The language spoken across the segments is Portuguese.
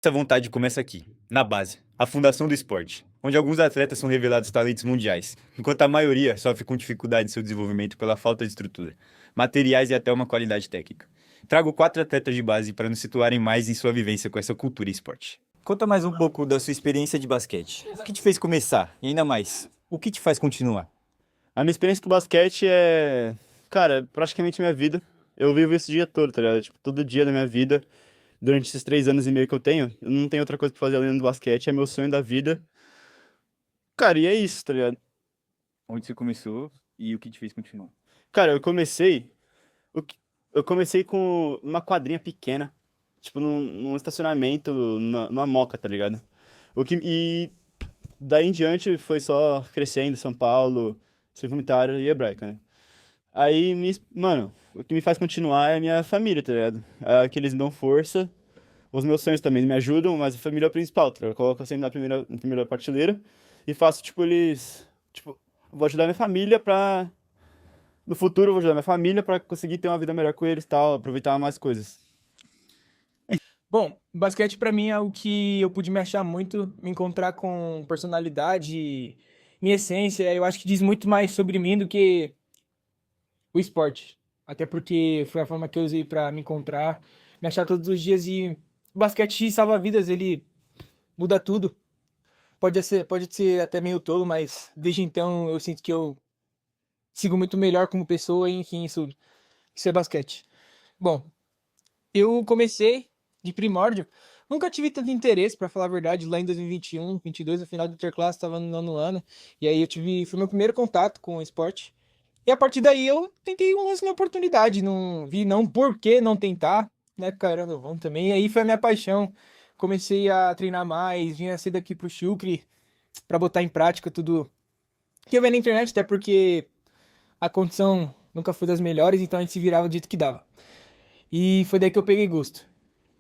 Essa vontade começa aqui, na base, a fundação do esporte, onde alguns atletas são revelados talentos mundiais, enquanto a maioria sofre com dificuldade em seu desenvolvimento pela falta de estrutura, materiais e até uma qualidade técnica. Trago 4 atletas de base para nos situarem mais em sua vivência com essa cultura e esporte. Conta mais um pouco da sua experiência de basquete. O que te fez começar? E ainda mais, o que te faz continuar? A minha experiência com basquete é, cara, praticamente minha vida. Eu vivo esse dia todo, tá ligado? Tipo, todo dia da minha vida, durante esses 3 anos e meio que eu não tenho outra coisa pra fazer além do basquete, é meu sonho da vida. Cara, e é isso, tá ligado? Onde você começou e o que te fez continuar? Cara, o que- eu comecei com uma quadrinha pequena, tipo, num estacionamento, numa moca, tá ligado? E daí em diante foi só crescendo, São Paulo, Centro Comunitário e Hebraica, né? Mano, o que me faz continuar é a minha família, tá ligado? É que eles me dão força. Os meus sonhos também me ajudam, mas a família é o principal, tá ligado? Eu coloco sempre na primeira prateleira e faço, tipo, eles. Tipo, eu vou ajudar minha família pra. No futuro, eu vou ajudar minha família pra conseguir ter uma vida melhor com eles e tal, aproveitar mais coisas. Bom, basquete pra mim é algo que eu pude me achar muito, me encontrar com personalidade, minha essência. Eu acho que diz muito mais sobre mim do que o esporte. Até porque foi a forma que eu usei pra me encontrar, me achar todos os dias e o basquete salva vidas, ele muda tudo. Pode ser até meio tolo, mas desde então eu sinto que eu sigo muito melhor como pessoa e enfim, isso é basquete. Bom, eu comecei de primórdio. Nunca tive tanto interesse, pra falar a verdade, lá em 2021, 22, no final do interclasse, estava no nono ano. E aí foi meu primeiro contato com o esporte. E a partir daí eu tentei uma lance na oportunidade, não vi não por que não tentar, né? Caramba, vamos também. E aí foi a minha paixão. Comecei a treinar mais, vinha cedo aqui pro Chucre pra botar em prática tudo que eu vi na internet, até porque a condição nunca foi das melhores, então a gente se virava do jeito que dava. E foi daí que eu peguei gosto.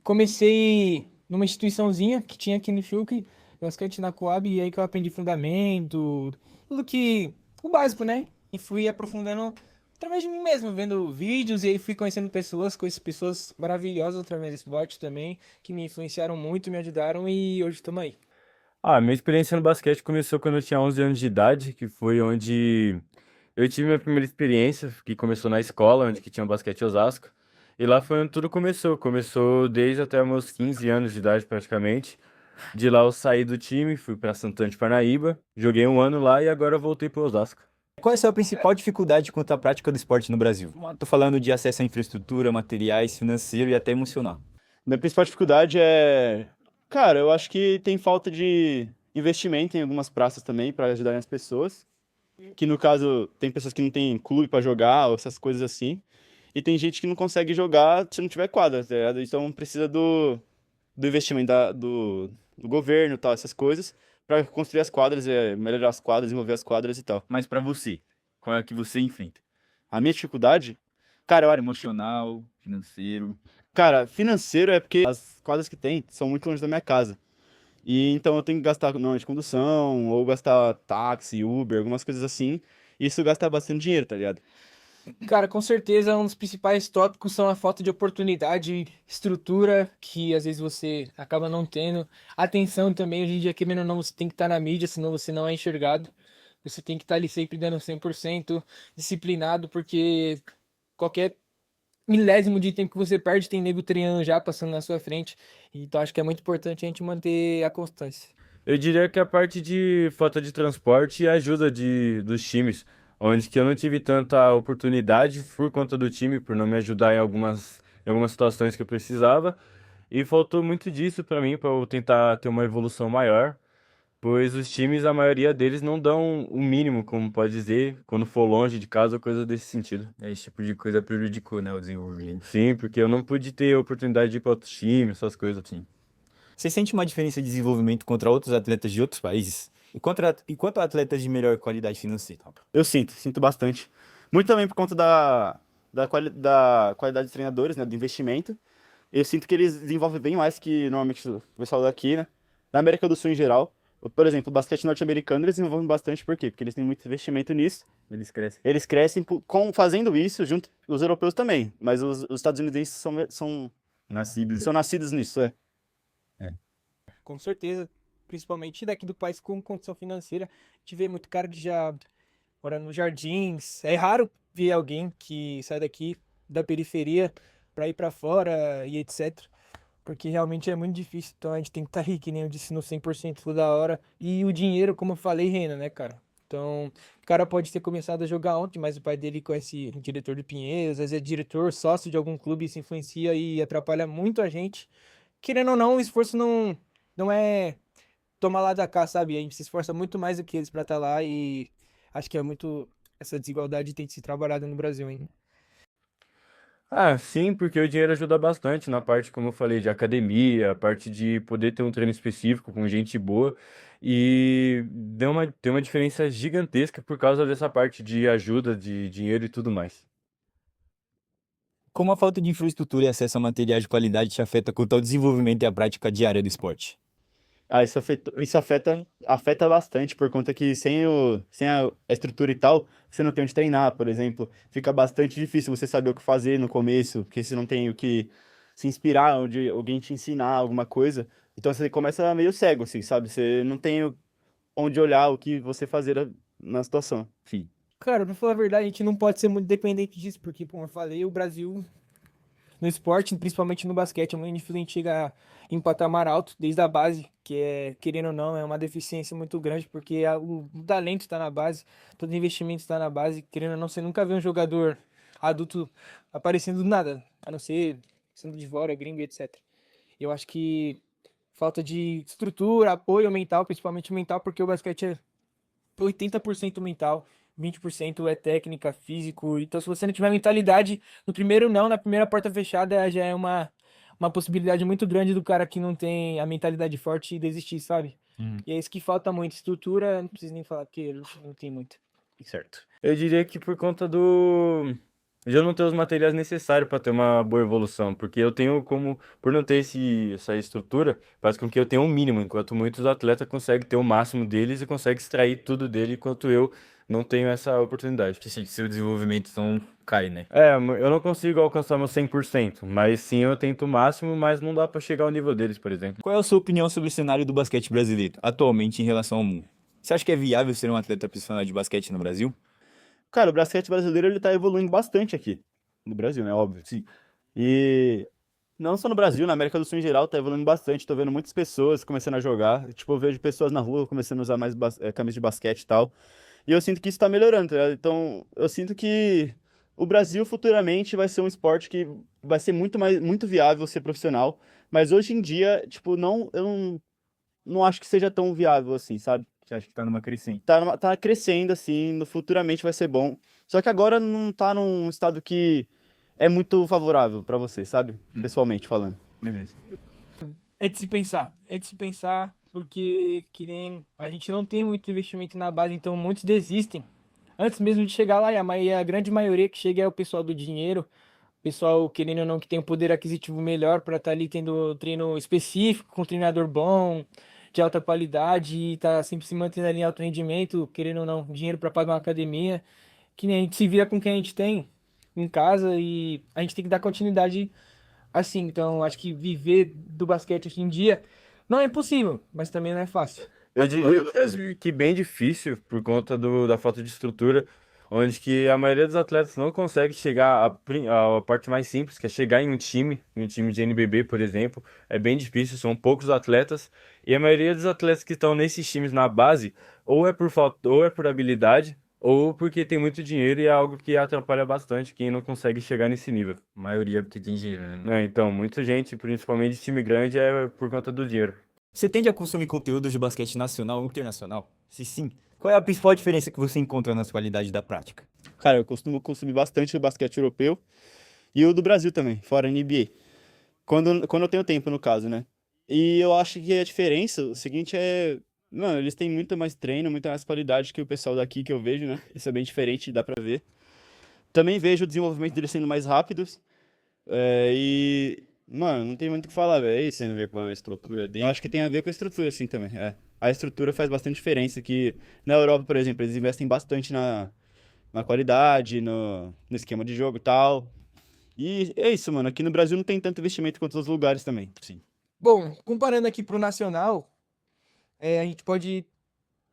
Comecei numa instituiçãozinha que tinha aqui no Chucre, basquete na Coab, e aí que eu aprendi fundamento, tudo que... o básico, né? E fui aprofundando através de mim mesmo, vendo vídeos, e aí fui conhecendo pessoas, conheci pessoas maravilhosas através desse esporte também, que me influenciaram muito, me ajudaram, e hoje estamos aí. Minha experiência no basquete começou quando eu tinha 11 anos de idade, que foi onde eu tive minha primeira experiência, que começou na escola, onde que tinha o basquete Osasco. E lá foi onde tudo começou. Começou desde até meus 15 anos de idade, praticamente. De lá eu saí do time, fui para Santana de Parnaíba, joguei um ano lá e agora eu voltei para Osasco. Qual é a sua principal dificuldade quanto à prática do esporte no Brasil? Tô falando de acesso à infraestrutura, materiais, financeiro e até emocional. Minha principal dificuldade é. Cara, eu acho que tem falta de investimento em algumas praças também pra ajudarem as pessoas. Que no caso, tem pessoas que não têm clube pra jogar, ou essas coisas assim. E tem gente que não consegue jogar se não tiver quadra, tá ligado? Então precisa do investimento do governo e tal, essas coisas, pra construir as quadras, melhorar as quadras, desenvolver as quadras e tal. Mas pra você, qual é a que você enfrenta? A minha dificuldade, cara, Emocional, financeiro. cara, financeiro é porque as quadras que tem são muito longe da minha casa. E então eu tenho que gastar normalmente condução, ou gastar táxi, Uber, algumas coisas assim. E isso gasta bastante dinheiro, tá ligado? Cara, com certeza um dos principais tópicos são a falta de oportunidade, estrutura, que às vezes você acaba não tendo. Atenção também, hoje em dia, querendo ou não, você tem que estar na mídia, senão você não é enxergado. Você tem que estar ali sempre dando 100% disciplinado, porque qualquer milésimo de tempo que você perde, tem nego treinando já, passando na sua frente. Então acho que é muito importante a gente manter a constância. Eu diria que a parte de falta de transporte e ajuda dos times, onde que eu não tive tanta oportunidade por conta do time, por não me ajudar em algumas situações que eu precisava, e faltou muito disso para mim, para eu tentar ter uma evolução maior, pois os times, a maioria deles não dão o mínimo, como pode dizer, quando for longe de casa ou coisa desse sentido. Esse tipo de coisa prejudicou, né, o desenvolvimento. Sim, porque eu não pude ter oportunidade de ir para outros times, essas coisas assim. Você sente uma diferença de desenvolvimento contra outros atletas de outros países? E quanto a atletas de melhor qualidade financeira? Eu sinto bastante. Muito também por conta da qualidade dos treinadores, né, do investimento. Eu sinto que eles desenvolvem bem mais que normalmente o pessoal daqui, né? Da América do Sul em geral. Por exemplo, o basquete norte-americano eles desenvolvem bastante, por quê? Porque eles têm muito investimento nisso. Eles crescem. Eles crescem fazendo isso junto os europeus também, mas os Estados Unidos são Nascidos. nascidos nisso, é. É. com certeza. Principalmente daqui do país com condição financeira. A gente vê muito cara que já mora nos jardins. É raro ver alguém que sai daqui da periferia pra ir pra fora e etc. Porque realmente é muito difícil. Então a gente tem que estar rico, que nem eu disse, no 100% toda hora. E o dinheiro, como eu falei, reina, né, cara? Então, o cara pode ter começado a jogar ontem, mas o pai dele conhece o diretor do Pinheiros, às vezes é diretor, sócio de algum clube, isso influencia e atrapalha muito a gente. Querendo ou não, o esforço não é tomar lá da cá, sabe? A gente se esforça muito mais do que eles pra estar lá e acho que é muito essa desigualdade tem que ser trabalhada no Brasil ainda. Ah, sim, porque o dinheiro ajuda bastante na parte, como eu falei, de academia, a parte de poder ter um treino específico com gente boa. E tem uma diferença gigantesca por causa dessa parte de ajuda, de dinheiro e tudo mais. Como a falta de infraestrutura e acesso a materiais de qualidade te afeta quanto ao desenvolvimento e à prática diária do esporte? Ah, isso afeta bastante, por conta que sem a estrutura e tal, você não tem onde treinar, por exemplo. Fica bastante difícil você saber o que fazer no começo, porque você não tem o que se inspirar, onde alguém te ensinar alguma coisa. Então você começa meio cego, assim, sabe? Você não tem onde olhar o que você fazer na situação. Sim. Cara, pra falar a verdade, a gente não pode ser muito dependente disso, porque, como eu falei, o Brasil no esporte, principalmente no basquete, é muito difícil a gente chegar em patamar alto desde a base, que é, querendo ou não, é uma deficiência muito grande, porque o talento está na base, todo investimento está na base, querendo ou não, você nunca vê um jogador adulto aparecendo do nada, a não ser sendo de fora, gringo, etc. Eu acho que falta de estrutura, apoio mental, principalmente mental, porque o basquete é 80% mental, 20% é técnica, físico. Então, se você não tiver mentalidade, no primeiro não, na primeira porta fechada, já é uma possibilidade muito grande do cara que não tem a mentalidade forte e desistir, sabe? E é isso que falta muito. Estrutura, não preciso nem falar, porque não tem muito. Certo. Eu diria que por conta de eu não ter os materiais necessários para ter uma boa evolução, porque eu tenho como, por não ter essa estrutura, faz com que eu tenha um mínimo, enquanto muitos atletas conseguem ter o máximo deles e conseguem extrair tudo dele, enquanto eu não tenho essa oportunidade. Assim, seu desenvolvimento não cai, né? É, eu não consigo alcançar meu 100%, mas sim eu tento o máximo, mas não dá para chegar ao nível deles, por exemplo. Qual é a sua opinião sobre o cenário do basquete brasileiro, atualmente em relação ao mundo? Você acha que é viável ser um atleta profissional de basquete no Brasil? Cara, o basquete brasileiro, ele tá evoluindo bastante aqui. No Brasil, né? Óbvio. Sim. E não só no Brasil, na América do Sul em geral, tá evoluindo bastante. Tô vendo muitas pessoas começando a jogar. Tipo, eu vejo pessoas na rua começando a usar mais camisa de basquete e tal. E eu sinto que isso tá melhorando, tá ligado? Então, eu sinto que o Brasil futuramente vai ser um esporte que vai ser muito viável ser profissional. Mas hoje em dia, tipo, eu não acho que seja tão viável assim, sabe? Você acha que tá numa crescente? Tá crescendo, assim, futuramente vai ser bom. Só que agora não tá num estado que é muito favorável pra você, sabe? Pessoalmente falando. Beleza. É de se pensar, porque que nem a gente não tem muito investimento na base, então muitos desistem. Antes mesmo de chegar lá, e a grande maioria que chega é o pessoal do dinheiro, pessoal, querendo ou não, que tem um poder aquisitivo melhor para estar ali tendo treino específico, com um treinador bom, de alta qualidade, e tá sempre se mantendo ali em alto rendimento, querendo ou não, dinheiro para pagar uma academia, que nem a gente se vira com quem a gente tem em casa e a gente tem que dar continuidade assim. Então, acho que viver do basquete hoje em dia não é impossível, mas também não é fácil. Eu diria que bem difícil por conta da falta de estrutura, onde que a maioria dos atletas não consegue chegar à parte mais simples, que é chegar em um time de NBB, por exemplo. É bem difícil, são poucos atletas, e a maioria dos atletas que estão nesses times na base, ou é por falta, ou é por habilidade, ou porque tem muito dinheiro e é algo que atrapalha bastante quem não consegue chegar nesse nível. A maioria porque tem dinheiro, né? É, então, muita gente, principalmente de time grande, é por conta do dinheiro. Você tende a consumir conteúdos de basquete nacional ou internacional? Se sim, qual é a principal diferença que você encontra nas qualidades da prática? Cara, eu costumo consumir bastante o basquete europeu e o do Brasil também, fora NBA. Quando eu tenho tempo, no caso, né? E eu acho que a diferença, o seguinte é... Mano, eles têm muito mais treino, muita mais qualidade que o pessoal daqui que eu vejo, né? Isso é bem diferente, dá pra ver. Também vejo o desenvolvimento deles sendo mais rápidos. Mano, não tem muito o que falar, velho. É isso. Tem a ver com a estrutura Eu dele. acho que tem a ver com a estrutura, assim, também. É. A estrutura faz bastante diferença, que na Europa, por exemplo, eles investem bastante na qualidade, no esquema de jogo e tal. E é isso, mano. Aqui no Brasil não tem tanto investimento quanto nos outros lugares também. Sim. Bom, comparando aqui pro nacional, a gente pode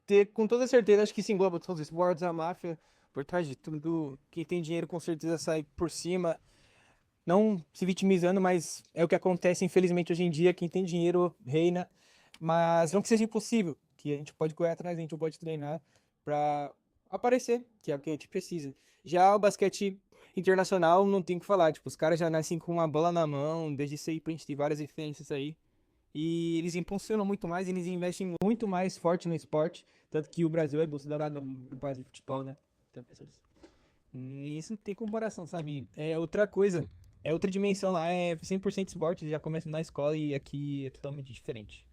ter com toda certeza, acho que se engloba todos os esportes, a máfia, por trás de tudo, quem tem dinheiro com certeza sai por cima, não se vitimizando, mas é o que acontece, infelizmente, hoje em dia, quem tem dinheiro reina, mas não que seja impossível, que a gente pode correr atrás, a gente pode treinar pra aparecer, que é o que a gente precisa. Já o basquete internacional, não tem o que falar, tipo, os caras já nascem com uma bola na mão, desde sempre a gente tem várias referências aí, e eles impulsionam muito mais, eles investem muito mais forte no esporte, tanto que o Brasil é considerado um país de futebol, né? Então, e isso não tem comparação, sabe? É outra coisa, é outra dimensão lá, é 100% esporte, já começa na escola e aqui é totalmente diferente.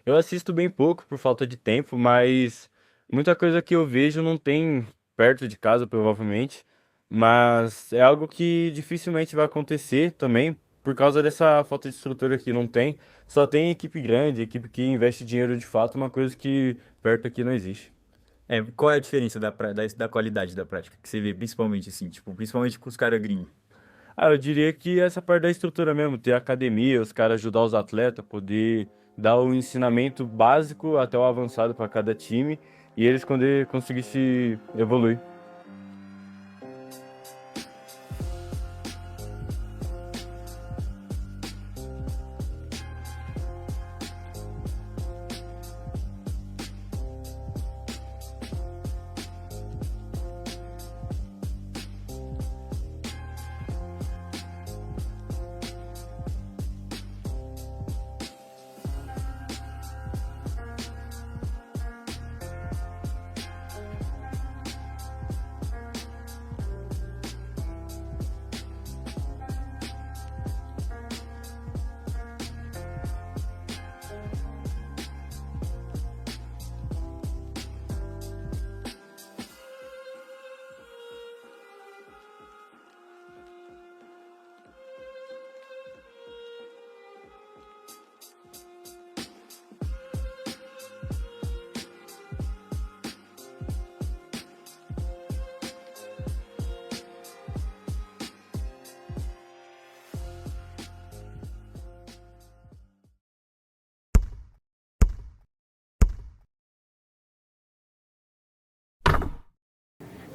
Eu assisto bem pouco por falta de tempo, mas muita coisa que eu vejo não tem perto de casa, provavelmente. Mas é algo que dificilmente vai acontecer também, por causa dessa falta de estrutura que não tem. Só tem equipe grande, equipe que investe dinheiro de fato, uma coisa que perto aqui não existe. Qual é a diferença da qualidade da prática que você vê, principalmente assim, tipo, principalmente com os caras gringos? Ah, eu diria que essa parte da estrutura mesmo, ter academia, os caras ajudar os atletas, poder dar o ensinamento básico até o avançado para cada time e eles quando conseguir se evoluir.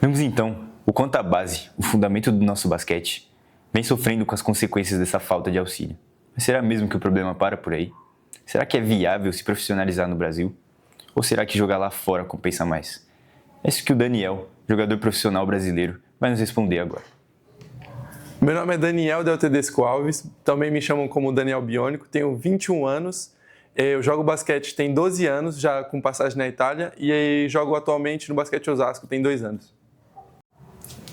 Vemos então o quanto a base, o fundamento do nosso basquete, vem sofrendo com as consequências dessa falta de auxílio. Mas será mesmo que o problema para por aí? Será que é viável se profissionalizar no Brasil? Ou será que jogar lá fora compensa mais? É isso que o Daniel, jogador profissional brasileiro, vai nos responder agora. Meu nome é Daniel Del Tedesco Alves, também me chamam como Daniel Biônico, tenho 21 anos, eu jogo basquete tem 12 anos, já com passagem na Itália, e jogo atualmente no Basquete Osasco, tem 2 anos.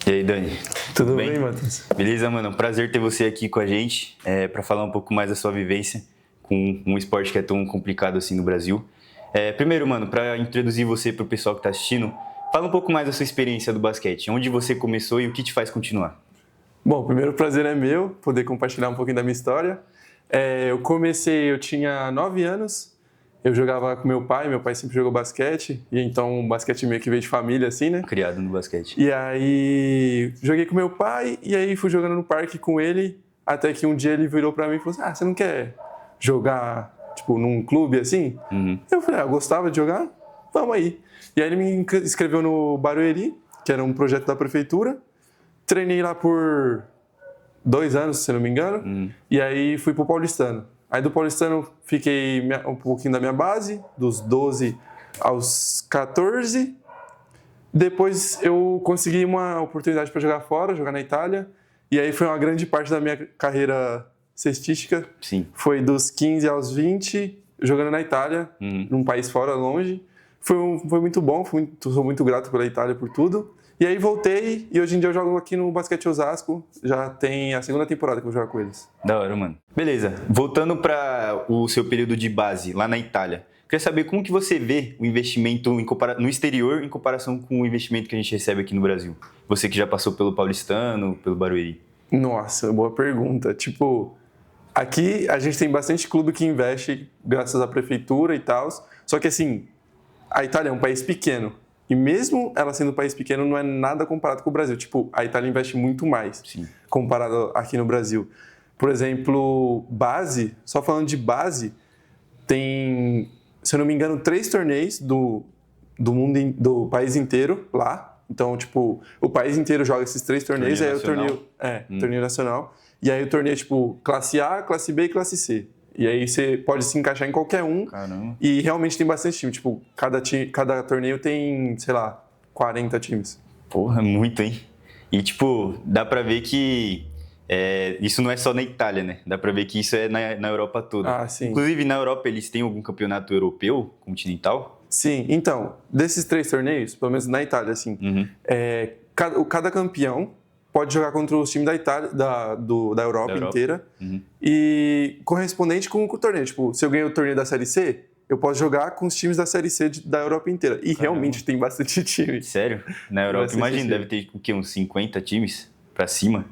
E aí, Dani? Tudo bem, Matheus? Beleza, mano? Prazer ter você aqui com a gente para falar um pouco mais da sua vivência com um esporte que é tão complicado assim no Brasil. Primeiro, mano, para introduzir você para o pessoal que está assistindo, fala um pouco mais da sua experiência do basquete. Onde você começou e o que te faz continuar? Bom, primeiro o prazer é meu, poder compartilhar um pouquinho da minha história. Eu tinha 9 anos, eu jogava com meu pai sempre jogou basquete, e então o basquete meio que veio de família, assim, né? Criado no basquete. E aí, joguei com meu pai, e aí fui jogando no parque com ele, até que um dia ele virou pra mim e falou assim, você não quer jogar, tipo, num clube assim? Uhum. Eu falei, eu gostava de jogar, vamos aí. E aí ele me inscreveu no Barueri, que era um projeto da prefeitura, treinei lá por 2 anos, se não me engano, e aí fui pro Paulistano. Aí do Paulistano fiquei um pouquinho da minha base, dos 12 aos 14. Depois eu consegui uma oportunidade para jogar fora, jogar na Itália. E aí foi uma grande parte da minha carreira cestística. Sim. Foi dos 15 aos 20, jogando na Itália, num país fora, longe. Foi muito bom, sou muito grato pela Itália por tudo. E aí voltei e hoje em dia eu jogo aqui no Basquete Osasco. Já tem a 2ª temporada que eu jogo com eles. Da hora, mano. Beleza. Voltando para o seu período de base lá na Itália. Queria saber como que você vê o investimento no exterior em comparação com o investimento que a gente recebe aqui no Brasil. Você que já passou pelo Paulistano, pelo Barueri. Nossa, boa pergunta. Tipo, aqui a gente tem bastante clube que investe graças à prefeitura e tal. Só que assim, a Itália é um país pequeno. E mesmo ela sendo um país pequeno, não é nada comparado com o Brasil. Tipo, a Itália investe muito mais, Sim, comparado aqui no Brasil. por exemplo, base, só falando de base, tem, se eu não me engano, 3 torneios do mundo, do país inteiro lá. Então, tipo, o país inteiro joga esses 3 torneios, Torneio aí o torneio... torneio nacional. E aí o torneio é, tipo, classe A, classe B e classe C. E aí você pode se encaixar em qualquer um. Caramba. E realmente tem bastante time. Tipo, cada torneio tem, sei lá, 40 times. Porra, muito, hein? E, tipo, dá pra ver que isso não é só na Itália, né? Dá pra ver que isso é na Europa toda. Ah, sim. Inclusive, na Europa, eles têm algum campeonato europeu, continental? Sim, então, desses 3 torneios, pelo menos na Itália, assim, cada campeão pode jogar contra os times da Itália, da Europa inteira, e correspondente com o torneio. Tipo, se eu ganhei o torneio da Série C, eu posso jogar com os times da Série C da Europa inteira. E realmente tem bastante time. Sério? Na Europa, Bastante imagina, time. deve ter o quê? Uns 50 times pra cima?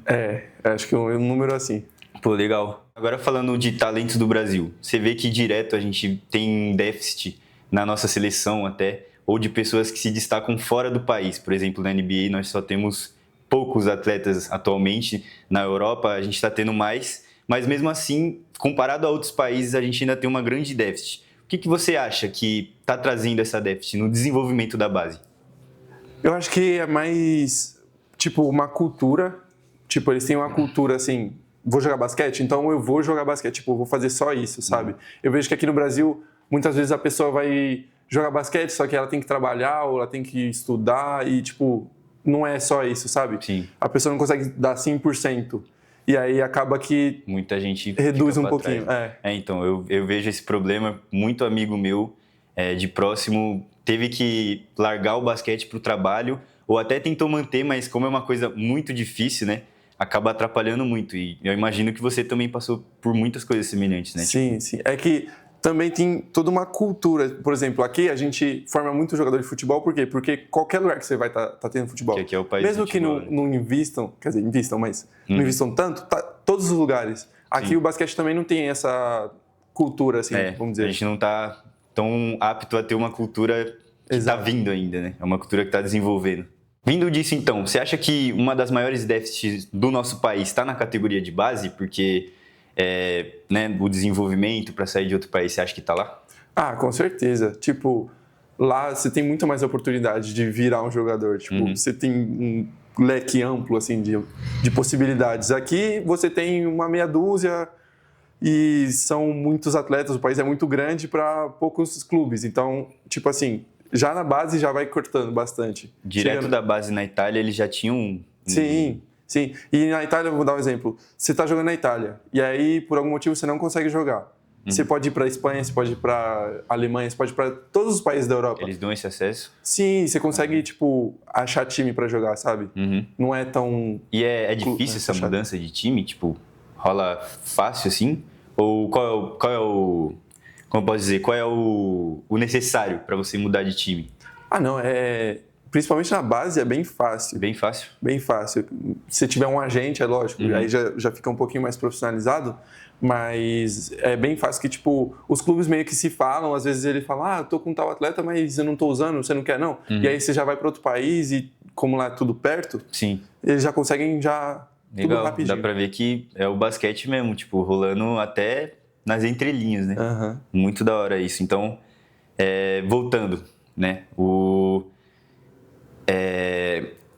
Acho que é um número assim. Pô, legal. Agora falando de talentos do Brasil, você vê que direto a gente tem um déficit na nossa seleção até, ou de pessoas que se destacam fora do país. Por exemplo, na NBA nós só temos poucos atletas atualmente. Na Europa a gente está tendo mais, mas mesmo assim, comparado a outros países, a gente ainda tem uma grande déficit. O que você acha que está trazendo essa déficit no desenvolvimento da base? Eu acho que é mais, tipo, uma cultura. Tipo, eles têm uma cultura assim, vou jogar basquete, então eu vou jogar basquete. Tipo, eu vou fazer só isso, sabe? Eu vejo que aqui no Brasil, muitas vezes a pessoa vai jogar basquete, só que ela tem que trabalhar ou ela tem que estudar e, tipo, não é só isso, sabe? Sim. A pessoa não consegue dar 100%. E aí acaba que muita gente reduz fica um pra pouquinho. trás. Então, eu vejo esse problema. Muito amigo meu de próximo teve que largar o basquete pro trabalho, ou até tentou manter, mas como é uma coisa muito difícil, né? Acaba atrapalhando muito. E eu imagino que você também passou por muitas coisas semelhantes, né? Sim, sim. É que também tem toda uma cultura. Por exemplo, aqui a gente forma muito jogador de futebol, por quê? Porque qualquer lugar que você vai tá tendo futebol. Que aqui é o país Mesmo do futebol, que não invistam, quer dizer, invistam, mas não invistam tanto, tá todos os lugares. Aqui o basquete também não tem essa cultura, assim, vamos dizer. A gente não tá tão apto a ter uma cultura que está vindo ainda, né? É uma cultura que está desenvolvendo. Vindo disso, então, você acha que uma das maiores déficits do nosso país está na categoria de base? Porque né, o desenvolvimento para sair de outro país, você acha que está lá? Ah, com certeza. Tipo, lá você tem muito mais oportunidade de virar um jogador. Tipo, você tem um leque amplo, assim, de possibilidades. Aqui você tem uma meia dúzia e são muitos atletas, o país é muito grande para poucos clubes. Então, tipo assim, já na base já vai cortando bastante. Direto da base na Itália, eles já tinham... Sim, sim. E na Itália, vou dar um exemplo. Você está jogando na Itália e aí, por algum motivo, você não consegue jogar. Você pode ir para a Espanha, você pode ir para a Alemanha, você pode ir para todos os países da Europa. Eles dão esse acesso? Sim, você consegue, tipo, achar time para jogar, sabe? Não é tão... E é difícil essa mudança de time? Tipo, rola fácil assim? Ou qual é o como eu posso dizer, qual é o necessário para você mudar de time? Ah, não, principalmente na base é bem fácil. Bem fácil? Bem fácil. Se tiver um agente, é lógico, aí já fica um pouquinho mais profissionalizado, mas é bem fácil que, tipo, os clubes meio que se falam, às vezes ele fala, eu tô com tal atleta, mas eu não tô usando, você não quer não? E aí você já vai para outro país e, como lá é tudo perto, sim, eles já conseguem tudo rapidinho. Dá pra ver que é o basquete mesmo, tipo, rolando até nas entrelinhas, né? Muito da hora isso. Então, voltando, né?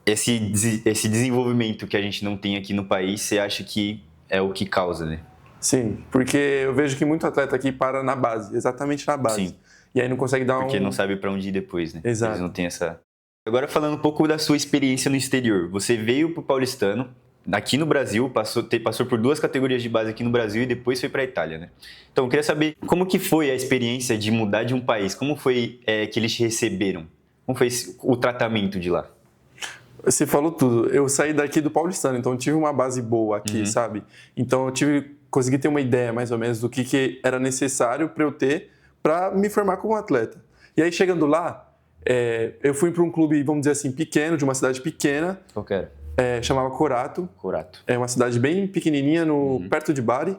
Esse desenvolvimento que a gente não tem aqui no país, você acha que é o que causa, né? Sim, porque eu vejo que muito atleta aqui para na base, exatamente na base. Sim. E aí não consegue dar Porque não sabe pra onde ir depois, né? Exato. Eles não têm essa... Agora falando um pouco da sua experiência no exterior. Você veio pro Paulistano, aqui no Brasil, passou por 2 categorias de base aqui no Brasil e depois foi pra Itália, né? Então eu queria saber como que foi a experiência de mudar de um país? Como foi que eles te receberam? Como foi o tratamento de lá? Você falou tudo. Eu saí daqui do Paulistano, então eu tive uma base boa aqui, sabe? Então eu consegui ter uma ideia mais ou menos do que era necessário para eu ter para me formar como atleta. E aí chegando lá, eu fui para um clube, vamos dizer assim, pequeno, de uma cidade pequena. Qual que era? Chamava Corato. Corato. É uma cidade bem pequenininha, perto de Bari.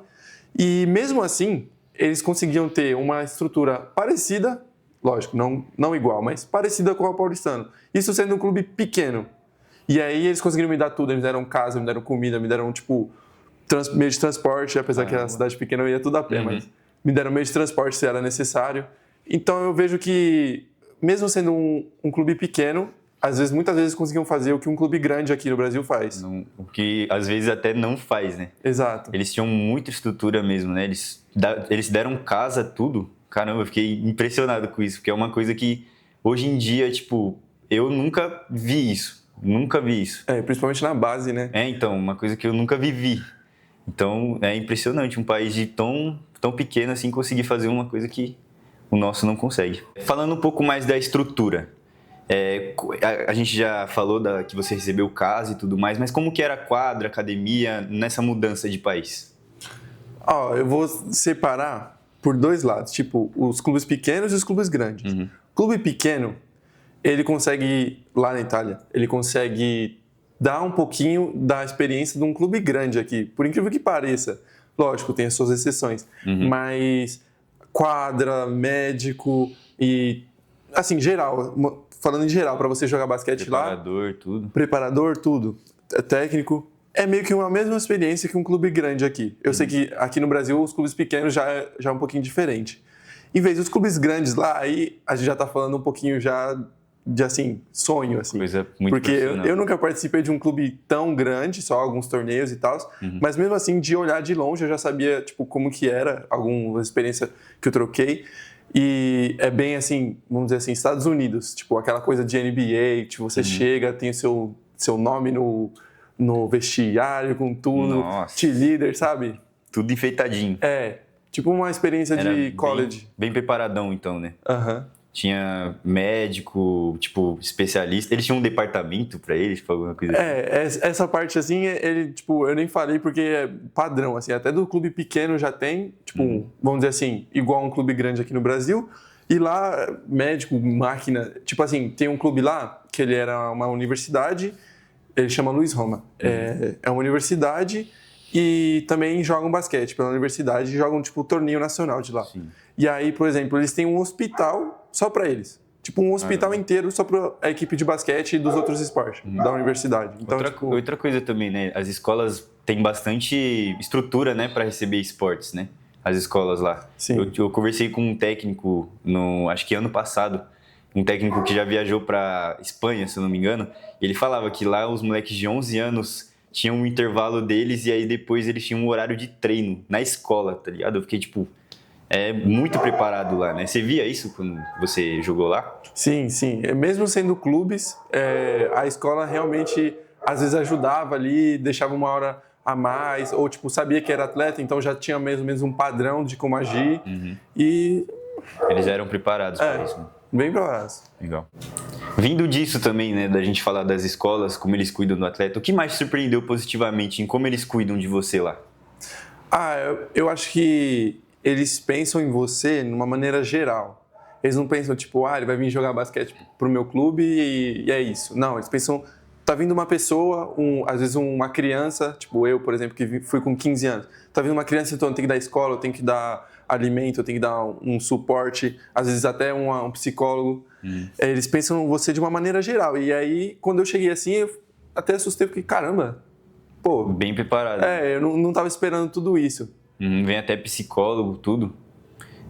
E mesmo assim, eles conseguiam ter uma estrutura parecida, lógico, não igual, mas parecida com o Paulistano. Isso sendo um clube pequeno. E aí eles conseguiram me dar tudo, eles me deram casa, me deram comida, me deram, tipo, meio de transporte, apesar que a cidade pequena eu ia tudo a pé, mas me deram meio de transporte se era necessário. Então eu vejo que, mesmo sendo um clube pequeno, muitas vezes conseguiam fazer o que um clube grande aqui no Brasil faz. O que às vezes até não faz, né? Exato. Eles tinham muita estrutura mesmo, né? Eles deram casa, tudo. Caramba, eu fiquei impressionado com isso, porque é uma coisa que hoje em dia, tipo, eu nunca vi isso. Nunca vi isso. Principalmente na base, né? Então, uma coisa que eu nunca vivi. Então, é impressionante um país de tão pequeno assim conseguir fazer uma coisa que o nosso não consegue. Falando um pouco mais da estrutura, a gente já falou que você recebeu casa e tudo mais, mas como que era a quadra, academia, nessa mudança de país? Eu vou separar por dois lados, tipo, os clubes pequenos e os clubes grandes. Clube pequeno, ele consegue, lá na Itália, ele consegue dar um pouquinho da experiência de um clube grande aqui, por incrível que pareça. Lógico, tem as suas exceções, mas quadra, médico e, assim, geral, falando em geral, para você jogar basquete preparador, tudo, técnico, é meio que uma mesma experiência que um clube grande aqui. Eu sei que aqui no Brasil os clubes pequenos já é um pouquinho diferente. Em vez dos clubes grandes lá, aí a gente já tá falando um pouquinho já de, assim, sonho, assim. Coisa muito porque eu nunca participei de um clube tão grande, só alguns torneios e tal, mas mesmo assim, de olhar de longe, eu já sabia, tipo, como que era, alguma experiência que eu troquei. E é bem assim, vamos dizer assim, Estados Unidos, tipo, aquela coisa de NBA, tipo, você chega, tem o seu nome no vestiário, com tudo, cheerleader, sabe? Tudo enfeitadinho. Tipo uma experiência de college. Bem preparadão, então, né? Tinha médico, tipo, especialista. Eles tinham um departamento pra eles, tipo, alguma coisa assim? Essa parte, assim, tipo, eu nem falei porque é padrão, assim, até do clube pequeno já tem, tipo, vamos dizer assim, igual um clube grande aqui no Brasil, e lá, médico, máquina, tipo assim, tem um clube lá, que ele era uma universidade, ele chama Luiz Roma, é uma universidade e também jogam basquete pela universidade, jogam, tipo, torneio nacional de lá. Sim. E aí, por exemplo, eles têm um hospital só para eles. Tipo, um hospital inteiro só para a equipe de basquete e dos outros esportes da universidade. Então, outra coisa também, né? As escolas têm bastante estrutura, né, para receber esportes, né? As escolas lá. Sim. Eu conversei com um técnico, acho que ano passado, um técnico que já viajou para Espanha, se eu não me engano, e ele falava que lá os moleques de 11 anos tinham um intervalo deles e aí depois eles tinham um horário de treino na escola, tá ligado? Eu fiquei, tipo, muito preparado lá, né? Você via isso quando você jogou lá? Sim, sim. Mesmo sendo clubes, a escola realmente, às vezes, ajudava ali, deixava uma hora a mais, ou, tipo, sabia que era atleta, então já tinha mais ou menos um padrão de como agir. E... eles eram preparados para isso, né? Bem preparados. Legal. Vindo disso também, né, da gente falar das escolas, como eles cuidam do atleta, o que mais te surpreendeu positivamente em como eles cuidam de você lá? Eu acho que eles pensam em você de uma maneira geral. Eles não pensam, tipo, ele vai vir jogar basquete pro meu clube e é isso. Não, eles pensam, tá vindo uma pessoa, às vezes uma criança, tipo eu, por exemplo, que fui com 15 anos. Tá vindo uma criança, então eu tenho que dar escola, eu tenho que dar alimento, eu tenho que dar um suporte, às vezes até um psicólogo. Eles pensam em você de uma maneira geral. E aí, quando eu cheguei assim, eu até assustei, porque, caramba, pô... bem preparado. Eu não tava esperando tudo isso. Vem até psicólogo, tudo.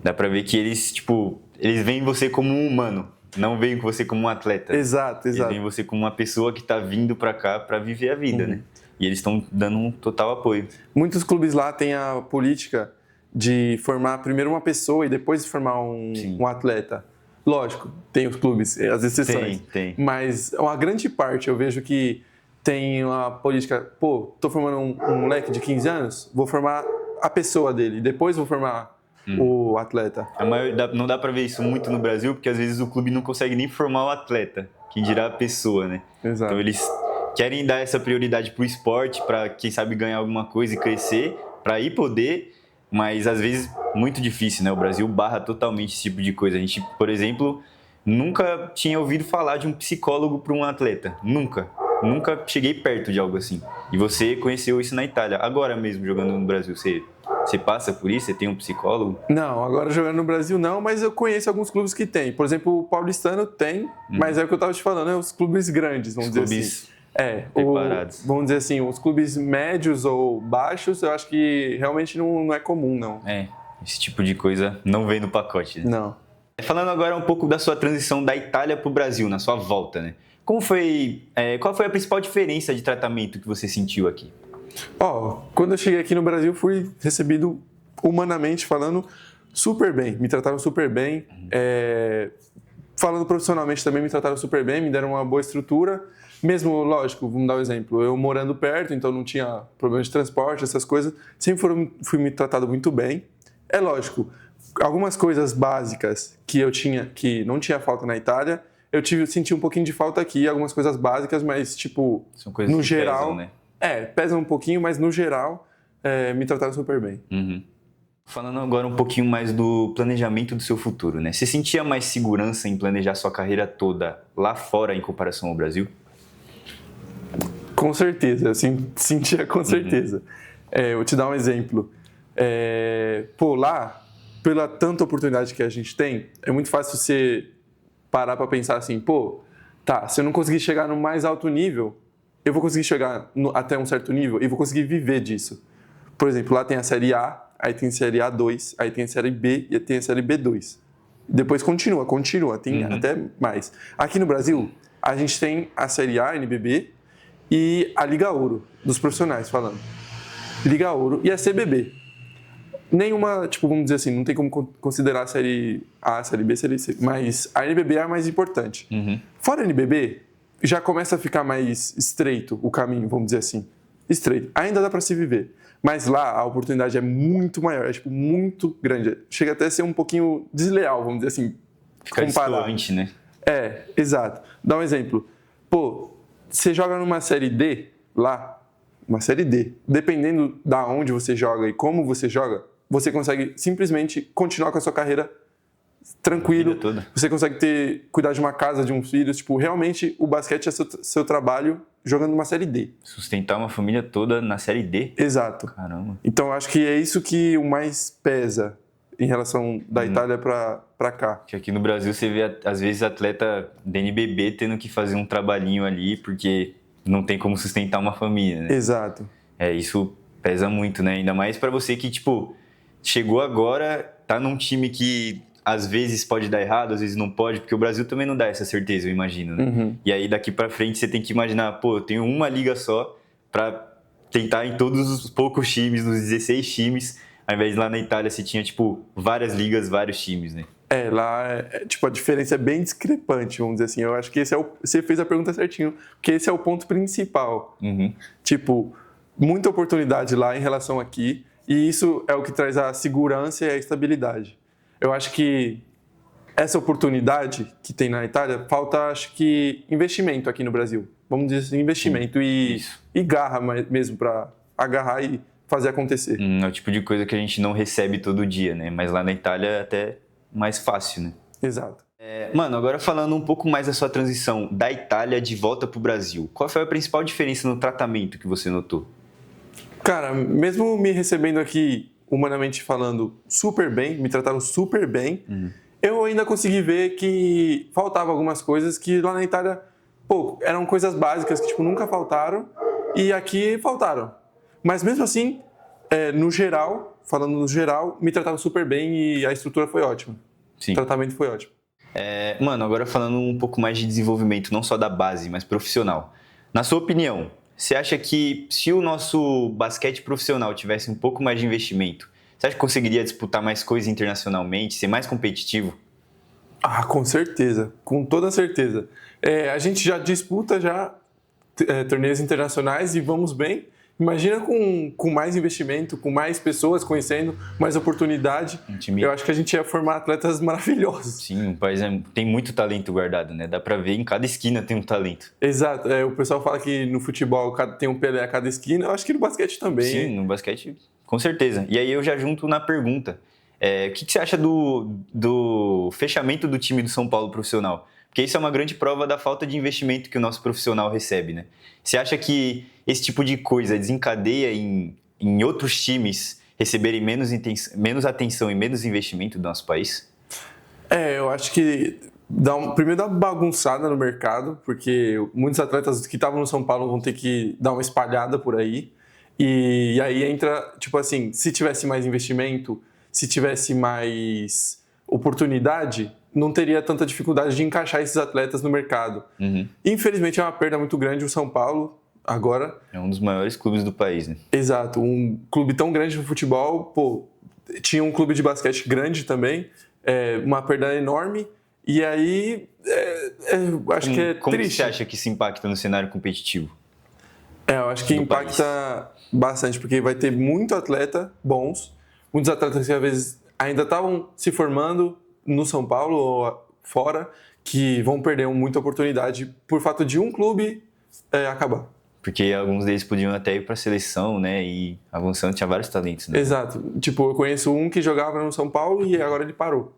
Dá pra ver que eles, tipo, eles veem você como um humano, não veem você como um atleta. Exato. Eles veem você como uma pessoa que tá vindo pra cá pra viver a vida, né? E eles estão dando um total apoio. Muitos clubes lá têm a política de formar primeiro uma pessoa e depois formar um atleta. Lógico, tem os clubes, as exceções. Tem. Mas uma grande parte eu vejo que tem uma política, tô formando um moleque de 15 anos, vou formar a pessoa dele, depois vou formar o atleta. Não dá pra ver isso muito no Brasil, porque às vezes o clube não consegue nem formar o atleta, quem dirá a pessoa, né? Exato. Então eles querem dar essa prioridade pro esporte, pra quem sabe ganhar alguma coisa e crescer, pra ir poder, mas às vezes muito difícil, né? O Brasil barra totalmente esse tipo de coisa. A gente, por exemplo, nunca tinha ouvido falar de um psicólogo para um atleta, nunca cheguei perto de algo assim. E você conheceu isso na Itália, agora mesmo jogando no Brasil, você passa por isso? Você tem um psicólogo? Não, agora jogando no Brasil não, mas eu conheço alguns clubes que tem. Por exemplo, o paulistano tem, mas é o que eu tava te falando, os clubes grandes, vamos dizer assim. preparados. Vamos dizer assim, os clubes médios ou baixos, eu acho que realmente não é comum, não. Esse tipo de coisa não vem no pacote, né? Não. Falando agora um pouco da sua transição da Itália para o Brasil, na sua volta, né? Qual foi a principal diferença de tratamento que você sentiu aqui? Quando eu cheguei aqui no Brasil, fui recebido, humanamente falando, super bem. Me trataram super bem. Falando profissionalmente também, me trataram super bem, me deram uma boa estrutura. Mesmo, lógico, vamos dar um exemplo, eu morando perto, então não tinha problema de transporte, essas coisas. Sempre fui me tratado muito bem. É lógico, algumas coisas básicas que eu tinha, que não tinha falta na Itália, senti um pouquinho de falta aqui, algumas coisas básicas, mas, tipo, São coisas no que geral... pesam, né? Pesam um pouquinho, mas no geral, me trataram super bem. Uhum. Falando agora um pouquinho mais do planejamento do seu futuro, né? Você sentia mais segurança em planejar sua carreira toda lá fora em comparação ao Brasil? Com certeza, assim, sentia com certeza. Eu vou te dar um exemplo. Lá, pela tanta oportunidade que a gente tem, é muito fácil você parar para pensar assim, se eu não conseguir chegar no mais alto nível, eu vou conseguir chegar até um certo nível e vou conseguir viver disso. Por exemplo, lá tem a Série A, aí tem a Série A2, aí tem a Série B e tem a Série B2. Depois continua, tem até mais. Aqui no Brasil, a gente tem a Série A, NBB, e a Liga Ouro, dos profissionais falando. Liga Ouro e a CBB. Nenhuma, vamos dizer assim, não tem como considerar a Série A, a Série B, a Série C, mas a NBB é a mais importante. Fora a NBB, já começa a ficar mais estreito o caminho, vamos dizer assim. Estreito. Ainda dá para se viver. Mas lá a oportunidade é muito maior, muito grande. Chega até a ser um pouquinho desleal, vamos dizer assim. Fica distante, né? Exato. Dá um exemplo. Você joga numa Série D lá, uma Série D. Dependendo da onde você joga e como você joga, você consegue simplesmente continuar com a sua carreira tranquilo, você consegue cuidar de uma casa, de um filho, realmente o basquete é seu trabalho jogando numa Série D. Sustentar uma família toda na Série D? Exato. Caramba. Então, eu acho que é isso que o mais pesa em relação da Itália pra cá. Que aqui no Brasil você vê, às vezes, atleta da NBB tendo que fazer um trabalhinho ali porque não tem como sustentar uma família, né? Exato. Isso pesa muito, né? Ainda mais pra você que, chegou agora, tá num time que às vezes pode dar errado, às vezes não pode, porque o Brasil também não dá essa certeza, eu imagino, né? E aí daqui pra frente você tem que imaginar, eu tenho uma liga só pra tentar em todos os poucos times, nos 16 times, ao invés de lá na Itália você tinha, várias ligas, vários times, né? Lá, a diferença é bem discrepante, vamos dizer assim. Eu acho que você fez a pergunta certinho, porque esse é o ponto principal. Muita oportunidade lá em relação aqui, e isso é o que traz a segurança e a estabilidade. Eu acho que essa oportunidade que tem na Itália, falta, acho que, investimento aqui no Brasil. Vamos dizer assim, investimento e garra mesmo para agarrar e fazer acontecer. É o tipo de coisa que a gente não recebe todo dia, né? Mas lá na Itália é até mais fácil, né? Exato. Mano, agora falando um pouco mais da sua transição da Itália de volta pro Brasil, qual foi a principal diferença no tratamento que você notou? Cara, mesmo me recebendo aqui, humanamente falando, super bem, me trataram super bem, eu ainda consegui ver que faltava algumas coisas que lá na Itália, eram coisas básicas que, nunca faltaram e aqui faltaram. Mas mesmo assim, no geral, falando no geral, me trataram super bem e a estrutura foi ótima. Sim. O tratamento foi ótimo. Mano, agora falando um pouco mais de desenvolvimento, não só da base, mas profissional. Na sua opinião, você acha que se o nosso basquete profissional tivesse um pouco mais de investimento, você acha que conseguiria disputar mais coisas internacionalmente, ser mais competitivo? Com certeza, com toda certeza. A gente já disputa torneios internacionais e vamos bem. Imagina com mais investimento, com mais pessoas conhecendo, mais oportunidade. Eu acho que a gente ia formar atletas maravilhosos. Sim, o país tem muito talento guardado, né? Dá pra ver, em cada esquina tem um talento. Exato. O pessoal fala que no futebol tem um Pelé a cada esquina. Eu acho que no basquete também. Sim, no basquete, com certeza. E aí eu já junto na pergunta. O que você acha do fechamento do time do São Paulo profissional? Porque isso é uma grande prova da falta de investimento que o nosso profissional recebe, né? Você acha que esse tipo de coisa desencadeia em outros times receberem menos atenção e menos investimento do nosso país? Eu acho que Primeiro dá uma bagunçada no mercado, porque muitos atletas que estavam no São Paulo vão ter que dar uma espalhada por aí. E aí entra, tipo assim, se tivesse mais investimento, se tivesse mais oportunidade, não teria tanta dificuldade de encaixar esses atletas no mercado. Infelizmente é uma perda muito grande o São Paulo agora. É um dos maiores clubes do país, né? Exato, um clube tão grande no futebol, pô, tinha um clube de basquete grande também, uma perda enorme. E aí, acho que é Como triste. você acha que isso impacta no cenário competitivo? Eu acho que do impacta bastante, porque vai ter muito atleta bons, muitos atletas que às vezes ainda estavam se formando no São Paulo ou fora, que vão perder muita oportunidade por fato de um clube acabar. Porque alguns deles podiam até ir para a seleção, né? E avançando, tinha vários talentos, né? Exato. Tipo, eu conheço um que jogava no São Paulo e agora ele parou.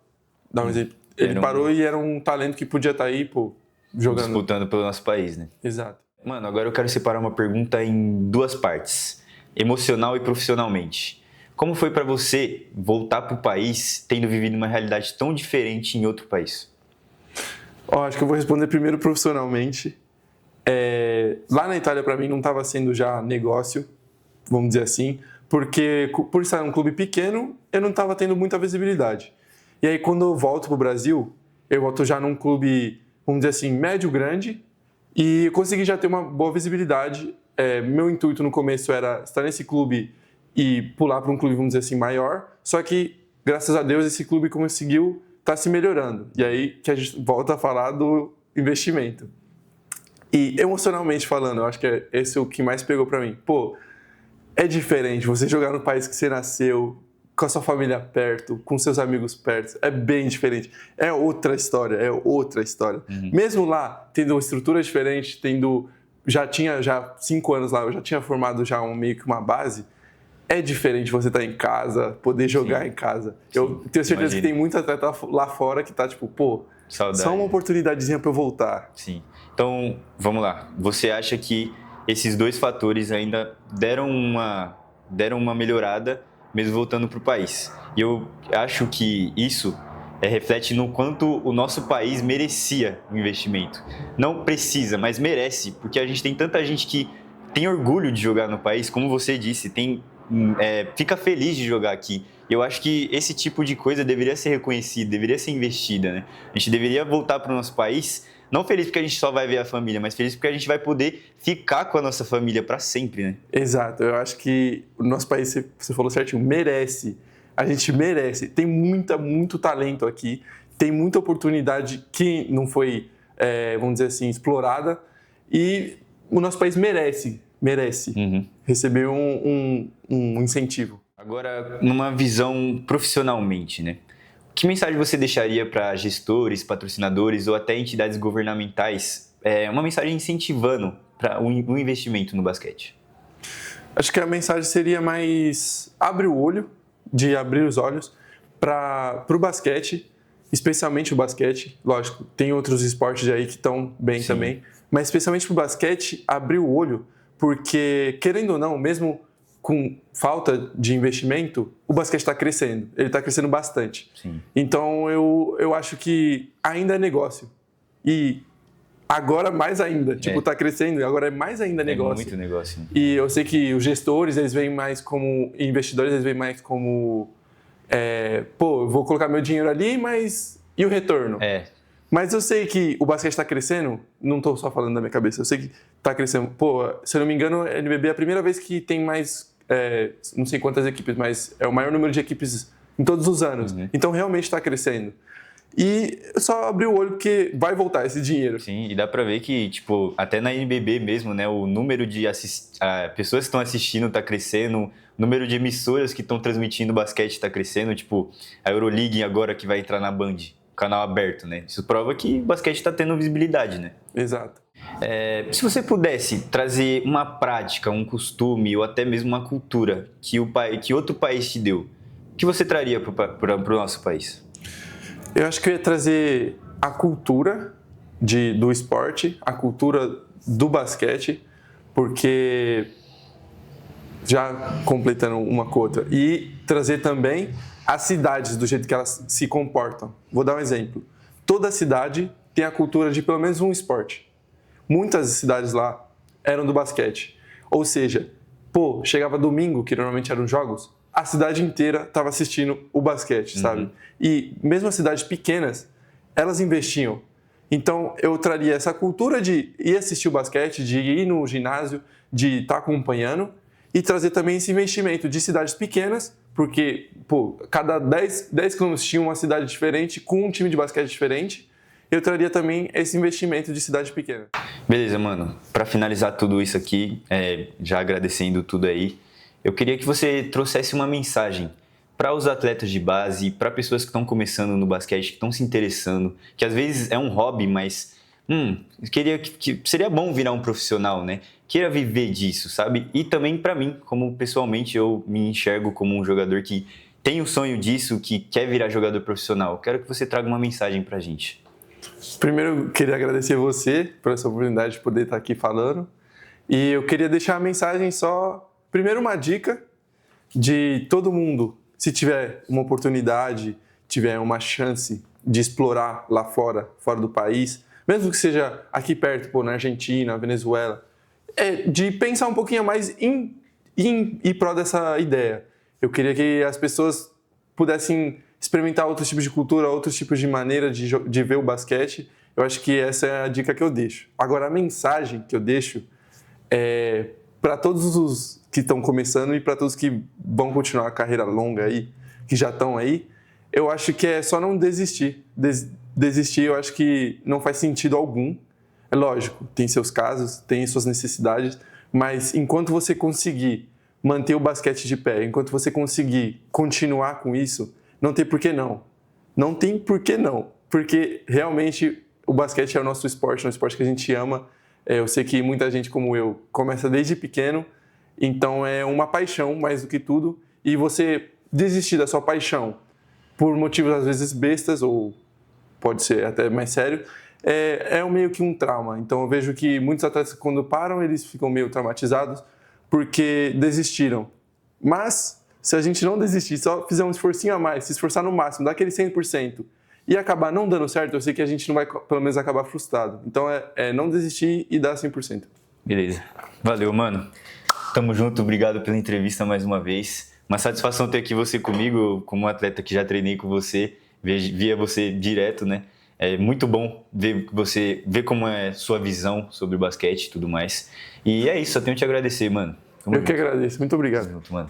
Dá um exemplo. Ele parou e era um talento que podia estar aí, pô, jogando. Disputando pelo nosso país, né? Exato. Mano, agora eu quero separar uma pergunta em duas partes. Emocional e profissionalmente. Como foi para você voltar pro país tendo vivido uma realidade tão diferente em outro país? Acho que eu vou responder primeiro profissionalmente. Lá na Itália, para mim, não estava sendo já negócio, vamos dizer assim, porque por estar um clube pequeno, eu não estava tendo muita visibilidade. E aí, quando eu volto pro Brasil, eu volto já num clube, vamos dizer assim, médio-grande, e eu consegui já ter uma boa visibilidade. Meu intuito no começo era estar nesse clube e pular para um clube, vamos dizer assim, maior, só que, graças a Deus, esse clube conseguiu estar se melhorando. E aí que a gente volta a falar do investimento. E emocionalmente falando, eu acho que esse é o que mais pegou para mim. Pô, é diferente você jogar no país que você nasceu, com a sua família perto, com seus amigos perto. É bem diferente. É outra história, Mesmo lá, tendo uma estrutura diferente, já tinha 5 anos lá, eu já tinha formado já meio que uma base. É diferente você estar em casa, poder jogar em casa. Eu tenho certeza que tem muito atleta lá fora que tá tipo, pô, saudade. Só uma oportunidadezinha para eu voltar. Sim. Então, vamos lá. Você acha que esses dois fatores ainda deram uma melhorada, mesmo voltando para o país? E eu acho que isso reflete no quanto o nosso país merecia o investimento. Não precisa, mas merece, porque a gente tem tanta gente que tem orgulho de jogar no país, como você disse, fica feliz de jogar aqui. Eu acho que esse tipo de coisa deveria ser reconhecida, deveria ser investida, né? A gente deveria voltar para o nosso país, não feliz porque a gente só vai ver a família, mas feliz porque a gente vai poder ficar com a nossa família para sempre, né? Exato, eu acho que o nosso país, você falou certinho, merece. A gente merece. Tem muito talento aqui, tem muita oportunidade que não foi, vamos dizer assim, explorada, e o nosso país merece receber um incentivo. Agora, numa visão profissionalmente, né? Que mensagem você deixaria para gestores, patrocinadores ou até entidades governamentais? Uma mensagem incentivando para um investimento no basquete. Acho que a mensagem seria mais abrir os olhos para o basquete, especialmente o basquete. Lógico, tem outros esportes aí que estão bem também, mas especialmente para o basquete, abrir o olho, porque, querendo ou não, mesmo com falta de investimento, o basquete está crescendo. Ele está crescendo bastante. Sim. Então, eu acho que ainda é negócio. E agora mais ainda. Tipo, está crescendo e agora é mais ainda negócio. É muito negócio. Né? E eu sei que os gestores, eles veem mais como investidores, eles veem mais como eu vou colocar meu dinheiro ali, mas e o retorno? Mas eu sei que o basquete está crescendo, não estou só falando da minha cabeça, eu sei que está crescendo. Pô, se eu não me engano, a NBB é a primeira vez que tem mais, não sei quantas equipes, mas é o maior número de equipes em todos os anos. Então, realmente está crescendo. E só abrir o olho porque vai voltar esse dinheiro. Sim, e dá pra ver que, tipo, até na NBB mesmo, né, o número de pessoas que estão assistindo tá crescendo, o número de emissoras que estão transmitindo basquete tá crescendo, tipo, a Euroleague agora que vai entrar na Band, canal aberto, né? Isso prova que o basquete tá tendo visibilidade, né? Exato. Se você pudesse trazer uma prática, um costume ou até mesmo uma cultura que outro país te deu, o que você traria pro nosso país? Eu acho que eu ia trazer a cultura do esporte, a cultura do basquete, porque já completando uma com outra, e trazer também as cidades do jeito que elas se comportam. Vou dar um exemplo. toda cidade tem a cultura de pelo menos um esporte. Muitas cidades lá eram do basquete. Ou seja, pô, chegava domingo, que normalmente eram jogos, a cidade inteira estava assistindo o basquete, sabe? E mesmo as cidades pequenas, elas investiam. Então, eu traria essa cultura de ir assistir o basquete, de ir no ginásio, de estar acompanhando e trazer também esse investimento de cidades pequenas, porque, pô, cada 10 quilômetros tinha uma cidade diferente, com um time de basquete diferente. Eu traria também esse investimento de cidade pequena. Beleza, mano. Para finalizar tudo isso aqui, já agradecendo tudo aí, eu queria que você trouxesse uma mensagem para os atletas de base, para pessoas que estão começando no basquete, que estão se interessando, que às vezes é um hobby, mas queria que seria bom virar um profissional, né? Queira viver disso, sabe? E também para mim, como pessoalmente eu me enxergo como um jogador que tem o sonho disso, que quer virar jogador profissional. Quero que você traga uma mensagem pra gente. Primeiro, eu queria agradecer você por essa oportunidade de poder estar aqui falando. E eu queria deixar a mensagem só... Primeiro, uma dica de todo mundo, se tiver uma oportunidade, tiver uma chance de explorar lá fora do país, mesmo que seja aqui perto, pô, na Argentina, Venezuela, de pensar um pouquinho mais em ir prol dessa ideia. Eu queria que as pessoas pudessem experimentar outros tipos de cultura, outros tipos de maneira de ver o basquete. Eu acho que essa é a dica que eu deixo. Agora, a mensagem que eu deixo é para todos os que estão começando e para todos que vão continuar a carreira longa aí, que já estão aí, eu acho que é só não desistir. Desistir eu acho que não faz sentido algum. É lógico, tem seus casos, tem suas necessidades, mas enquanto você conseguir manter o basquete de pé, enquanto você conseguir continuar com isso, não tem por que não. Não tem por que não. Porque realmente o basquete é o nosso esporte, é um esporte que a gente ama. Eu sei que muita gente como eu começa desde pequeno, então é uma paixão mais do que tudo. E você desistir da sua paixão por motivos às vezes bestas, ou pode ser até mais sério, é meio que um trauma. Então eu vejo que muitos atletas quando param, eles ficam meio traumatizados porque desistiram. Mas se a gente não desistir, só fizer um esforcinho a mais, se esforçar no máximo, dar aquele 100%, e acabar não dando certo, eu sei que a gente não vai, pelo menos, acabar frustrado. Então é não desistir e dar 100%. Beleza. Valeu, mano. Tamo junto, obrigado pela entrevista mais uma vez. Uma satisfação ter aqui você comigo, como um atleta que já treinei com você, via você direto, né? É muito bom ver como é sua visão sobre o basquete e tudo mais. E é isso, só tenho que te agradecer, mano. Tamo Eu junto. que agradeço, muito obrigado. Tamo junto, mano.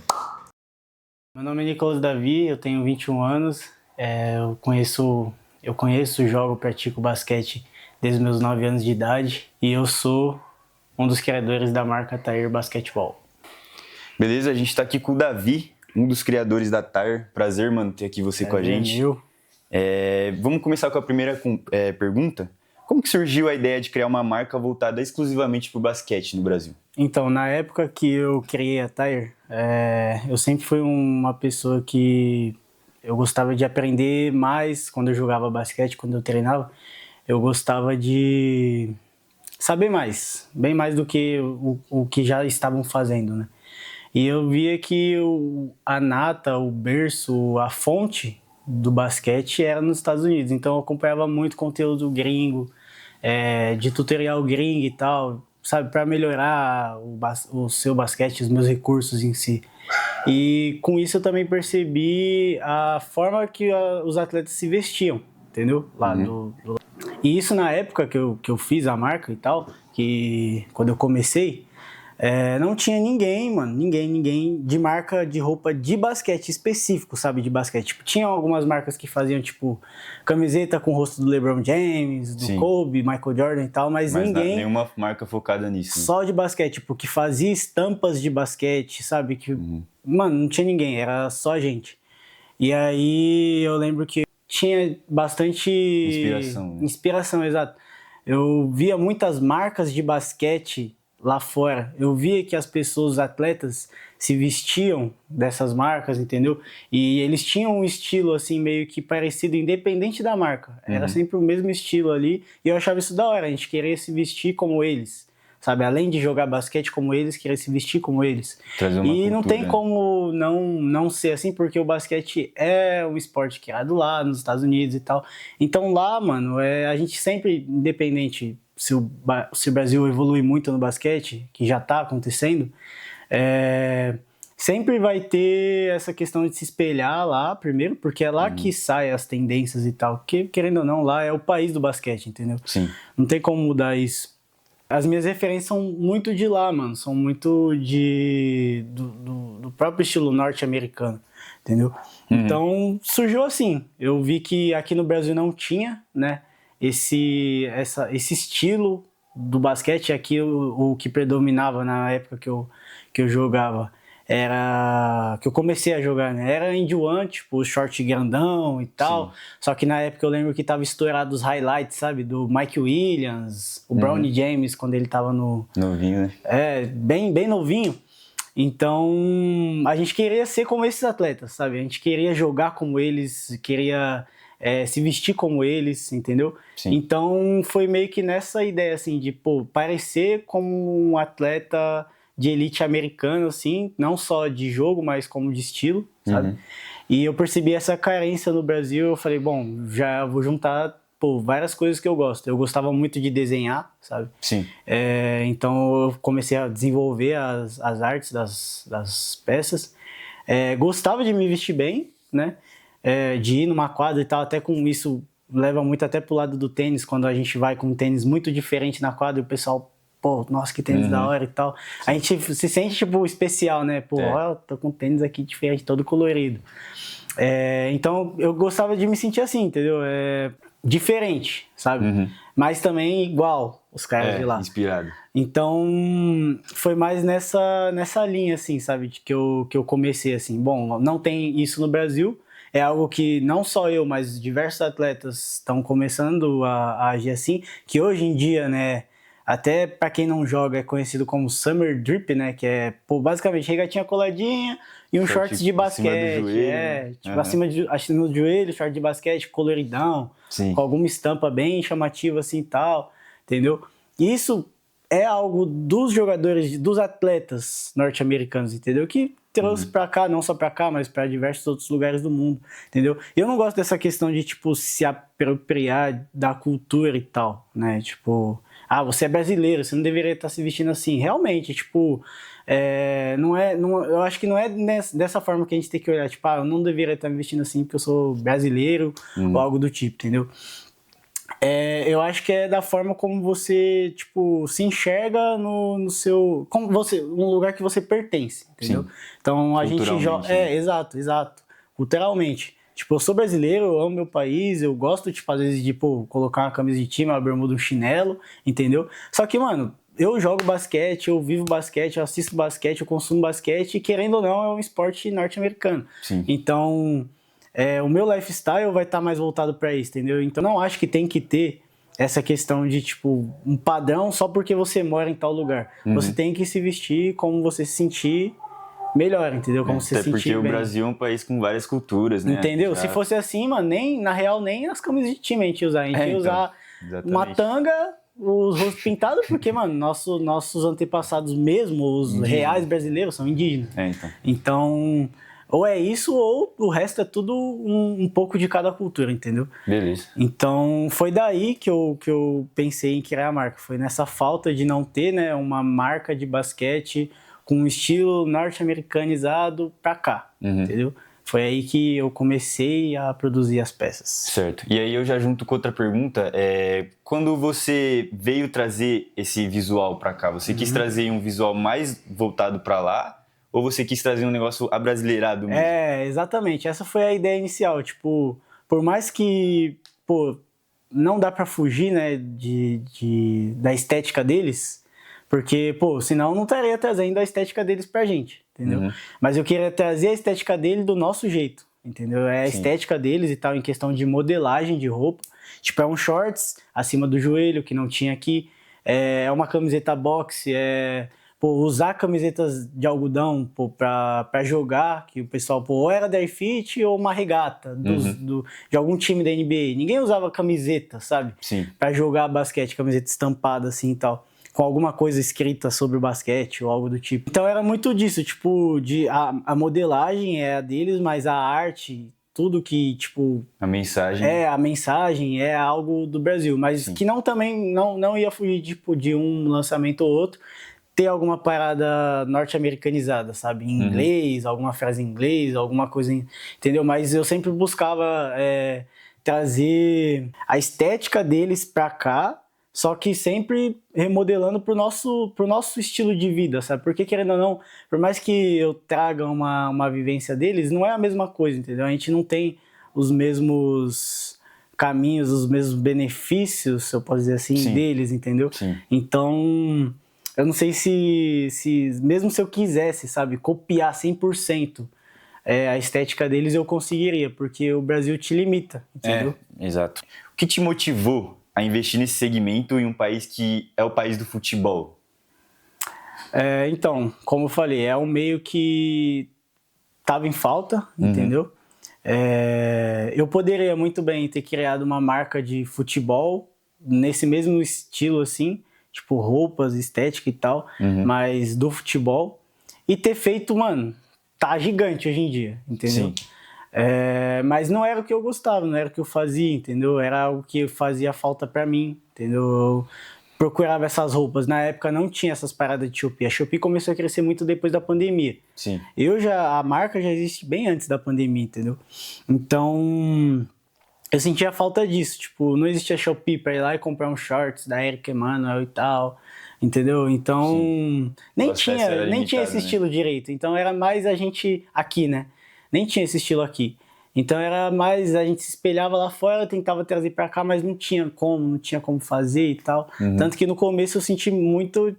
Meu nome é Nicolas Davi, eu tenho 21 anos, eu conheço, jogo, pratico basquete desde os meus 9 anos de idade e eu sou um dos criadores da marca Tair Basketball. Beleza, a gente tá aqui com o Davi, um dos criadores da Tair. Prazer, mano, ter aqui você com a gente. Vamos começar com a primeira pergunta. Como que surgiu a ideia de criar uma marca voltada exclusivamente para o basquete no Brasil? Então, na época que eu criei a Tair, eu sempre fui uma pessoa que eu gostava de aprender mais quando eu jogava basquete, quando eu treinava. Eu gostava de saber mais, bem mais do que o que já estavam fazendo, né? E eu via que a nata, o berço, a fonte do basquete era nos Estados Unidos. Então eu acompanhava muito conteúdo gringo, de tutorial gringo e tal, sabe, para melhorar o seu basquete, os meus recursos em si. E com isso eu também percebi a forma que os atletas se vestiam, entendeu? Lá E isso na época que eu fiz a marca e tal, que quando eu comecei, não tinha ninguém, mano, ninguém de marca de roupa de basquete específico, sabe, de basquete. Tipo, tinha algumas marcas que faziam, tipo, camiseta com o rosto do LeBron James, do Sim. Kobe, Michael Jordan e tal, mas ninguém... Nenhuma marca focada nisso. Né? Só de basquete, tipo, que fazia estampas de basquete, sabe? Que, mano, não tinha ninguém, era só a gente. E aí eu lembro que tinha bastante... Inspiração. Né? Inspiração, exato. Eu via muitas marcas de basquete lá fora. Eu via que as pessoas, os atletas, se vestiam dessas marcas, entendeu? E eles tinham um estilo, assim, meio que parecido, independente da marca. Era sempre o mesmo estilo ali. E eu achava isso da hora, a gente queria se vestir como eles, sabe? Além de jogar basquete como eles, querer se vestir como eles. Trazer uma E não cultura, tem né? como não ser assim, porque o basquete é um esporte criado lá nos Estados Unidos e tal. Então lá, mano, a gente sempre, independente se o Brasil evolui muito no basquete, que já tá acontecendo, sempre vai ter essa questão de se espelhar lá, primeiro, porque é lá que saem as tendências e tal. Porque, querendo ou não, lá é o país do basquete, entendeu? Sim. Não tem como mudar isso. As minhas referências são muito de lá, mano. São muito do próprio estilo norte-americano, entendeu? Então, surgiu assim. Eu vi que aqui no Brasil não tinha, né, esse estilo do basquete. Aqui o que predominava na época que eu jogava era... que eu comecei a jogar, né? Era N1, tipo, o short grandão e tal. Sim. Só que na época eu lembro que tava estourado os highlights, sabe? Do Mike Williams, o Bronny James, quando ele tava no... Novinho, né? bem novinho. Então, a gente queria ser como esses atletas, sabe? A gente queria jogar como eles, queria se vestir como eles, entendeu? Sim. Então, foi meio que nessa ideia, assim, de, pô, parecer como um atleta de elite americano, assim, não só de jogo, mas como de estilo, sabe? E eu percebi essa carência no Brasil, eu falei, bom, já vou juntar, pô, várias coisas que eu gosto. Eu gostava muito de desenhar, sabe? Sim. Então eu comecei a desenvolver as artes das peças. Gostava de me vestir bem, né? De ir numa quadra e tal, até com isso leva muito até pro lado do tênis, quando a gente vai com um tênis muito diferente na quadra e o pessoal, pô, nossa, que tênis da hora e tal. A gente se sente, tipo, especial, né? Pô, ó, tô com um tênis aqui diferente, todo colorido. Então eu gostava de me sentir assim, entendeu? Diferente, sabe? Mas também igual os caras de lá. Inspirado. Então, foi mais nessa linha, assim, sabe? Que eu comecei, assim. Bom, não tem isso no Brasil. É algo que não só eu, mas diversos atletas estão começando a agir assim. Que hoje em dia, né? Até pra quem não joga, é conhecido como Summer Drip, né? Que é, pô, basicamente regatinha coladinha e um shorts de basquete. Acima do joelho. Tipo, acima do joelho, short de basquete coloridão. Sim. Com alguma estampa bem chamativa assim e tal, entendeu? Isso é algo dos jogadores, dos atletas norte-americanos, entendeu? Que trouxe pra cá, não só pra cá, mas pra diversos outros lugares do mundo, entendeu? E eu não gosto dessa questão de, tipo, se apropriar da cultura e tal, né? Tipo, você é brasileiro, você não deveria estar se vestindo assim. Realmente, tipo, eu acho que não é dessa forma que a gente tem que olhar, tipo, eu não deveria estar me vestindo assim porque eu sou brasileiro ou algo do tipo, entendeu? Eu acho que é da forma como você, tipo, se enxerga no seu... um lugar que você pertence, entendeu? Sim. Então a gente Culturalmente, joga... né? Exato. Culturalmente. Tipo, eu sou brasileiro, eu amo meu país, eu gosto, tipo, às vezes, de, pô, colocar uma camisa de time, uma bermuda, um chinelo, entendeu? Só que, mano, eu jogo basquete, eu vivo basquete, eu assisto basquete, eu consumo basquete, e querendo ou não, é um esporte norte-americano. Sim. Então, o meu lifestyle vai estar mais voltado pra isso, entendeu? Então, não acho que tem que ter essa questão de, tipo, um padrão só porque você mora em tal lugar. Você tem que se vestir como você se sentir melhor, entendeu? Como você se Até sentir porque o bem. Brasil é um país com várias culturas, né? Entendeu? Já- Se fosse assim, mano, na real, nem as camisas de time a gente ia usar. A gente ia então, usar exatamente. uma tanga, os rostos pintados, porque, mano, nossos antepassados mesmo, os reais brasileiros, são indígenas. então. Então, ou é isso, ou o resto é tudo um pouco de cada cultura, entendeu? Beleza. Então, foi daí que eu pensei em criar a marca. Foi nessa falta de não ter, né, uma marca de basquete com um estilo norte-americanizado pra cá, entendeu? Foi aí que eu comecei a produzir as peças. Certo. E aí eu já junto com outra pergunta, quando você veio trazer esse visual pra cá, você quis trazer um visual mais voltado pra lá, ou você quis trazer um negócio abrasileirado mesmo? Exatamente. Essa foi a ideia inicial. Tipo, por mais que, pô, não dá pra fugir, né, da estética deles, porque, pô, senão não estaria trazendo a estética deles pra gente, entendeu? Mas eu queria trazer a estética dele do nosso jeito, entendeu? É a estética deles e tal, em questão de modelagem de roupa. Tipo, é um shorts acima do joelho, que não tinha aqui. É uma camiseta boxe, pô, usar camisetas de algodão, pô, pra jogar, que o pessoal, pô, ou era da Airfit ou uma regata de algum time da NBA. Ninguém usava camiseta, sabe? Sim. Pra jogar basquete, camiseta estampada assim e tal. com alguma coisa escrita sobre o basquete ou algo do tipo. Então era muito disso, tipo, a modelagem é a deles, mas a arte, tudo que, tipo, A mensagem. a mensagem é algo do Brasil, mas Sim. que não ia fugir, tipo, de um lançamento ou outro, ter alguma parada norte-americanizada, sabe? Em inglês, alguma frase em inglês, alguma coisa, entendeu? Mas eu sempre buscava trazer a estética deles pra cá, só que sempre remodelando pro nosso estilo de vida, sabe? Porque, querendo ou não, por mais que eu traga uma vivência deles, não é a mesma coisa, entendeu? A gente não tem os mesmos caminhos, os mesmos benefícios, se eu posso dizer assim, Sim. deles, entendeu? Sim. Então, eu não sei se mesmo se eu quisesse, sabe, copiar 100% a estética deles, eu conseguiria, porque o Brasil te limita, entendeu? Exato. O que te motivou a investir nesse segmento em um país que é o país do futebol? Então, como eu falei, é um meio que estava em falta, entendeu? Eu poderia muito bem ter criado uma marca de futebol nesse mesmo estilo, assim, tipo roupas, estética e tal, mas do futebol, e ter feito, mano, tá gigante hoje em dia, entendeu? Sim. Mas não era o que eu gostava, não era o que eu fazia, entendeu? Era algo que fazia falta pra mim, entendeu? Eu procurava essas roupas. Na época não tinha essas paradas de Shopee. A Shopee começou a crescer muito depois da pandemia. Sim. A marca já existe bem antes da pandemia, entendeu? Então, eu sentia falta disso. Tipo, não existia Shopee pra ir lá e comprar um shorts da Eric Emanuel e tal, entendeu? Então, nem O acesso era tinha limitado, esse né? estilo direito. Então, era mais a gente aqui, né? Nem tinha esse estilo aqui. Então, era mais a gente se espelhava lá fora, tentava trazer pra cá, mas não tinha como fazer e tal. Tanto que no começo eu senti muito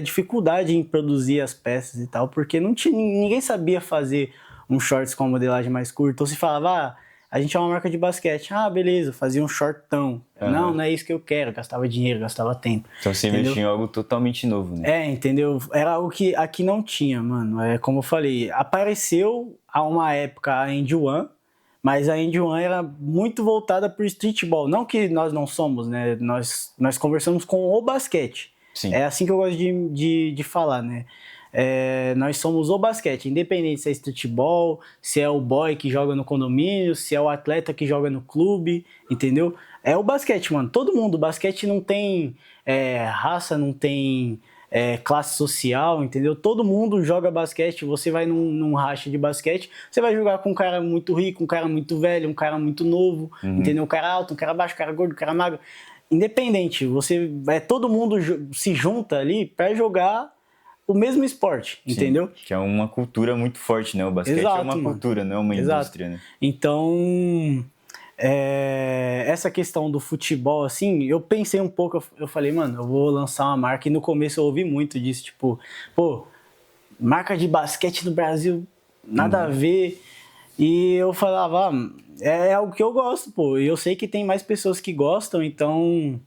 dificuldade em produzir as peças e tal, porque ninguém sabia fazer um shorts com a modelagem mais curta. Ou se falava, a gente é uma marca de basquete. Ah, beleza, fazia um shortão. Não é isso que eu quero. Gastava dinheiro, gastava tempo. Então você entendeu? investiu em algo totalmente novo, né? Entendeu? Era algo que aqui não tinha, mano. Como eu falei, apareceu há uma época a End One, mas a End One era muito voltada pro streetball. Não que nós não somos, né? Nós conversamos com o basquete. Sim. É assim que eu gosto de falar, né? Nós somos o basquete, independente se é streetball, se é o boy que joga no condomínio, se é o atleta que joga no clube, entendeu? É o basquete, mano. Todo mundo. O basquete não tem raça, não tem classe social, entendeu? Todo mundo joga basquete. Você vai num racha de basquete, você vai jogar com um cara muito rico, um cara muito velho, um cara muito novo, entendeu? Um cara alto, um cara baixo, um cara gordo, um cara magro. Independente, todo mundo se junta ali pra jogar o mesmo esporte, entendeu? Que é uma cultura muito forte, né? O basquete Exato, é uma mano. cultura, não é uma Exato. indústria, né? Então, essa questão do futebol, assim, eu pensei um pouco, eu falei, mano, eu vou lançar uma marca, e no começo eu ouvi muito disso, tipo, pô, marca de basquete no Brasil, nada a ver, e eu falava, é algo que eu gosto, pô, e eu sei que tem mais pessoas que gostam, então,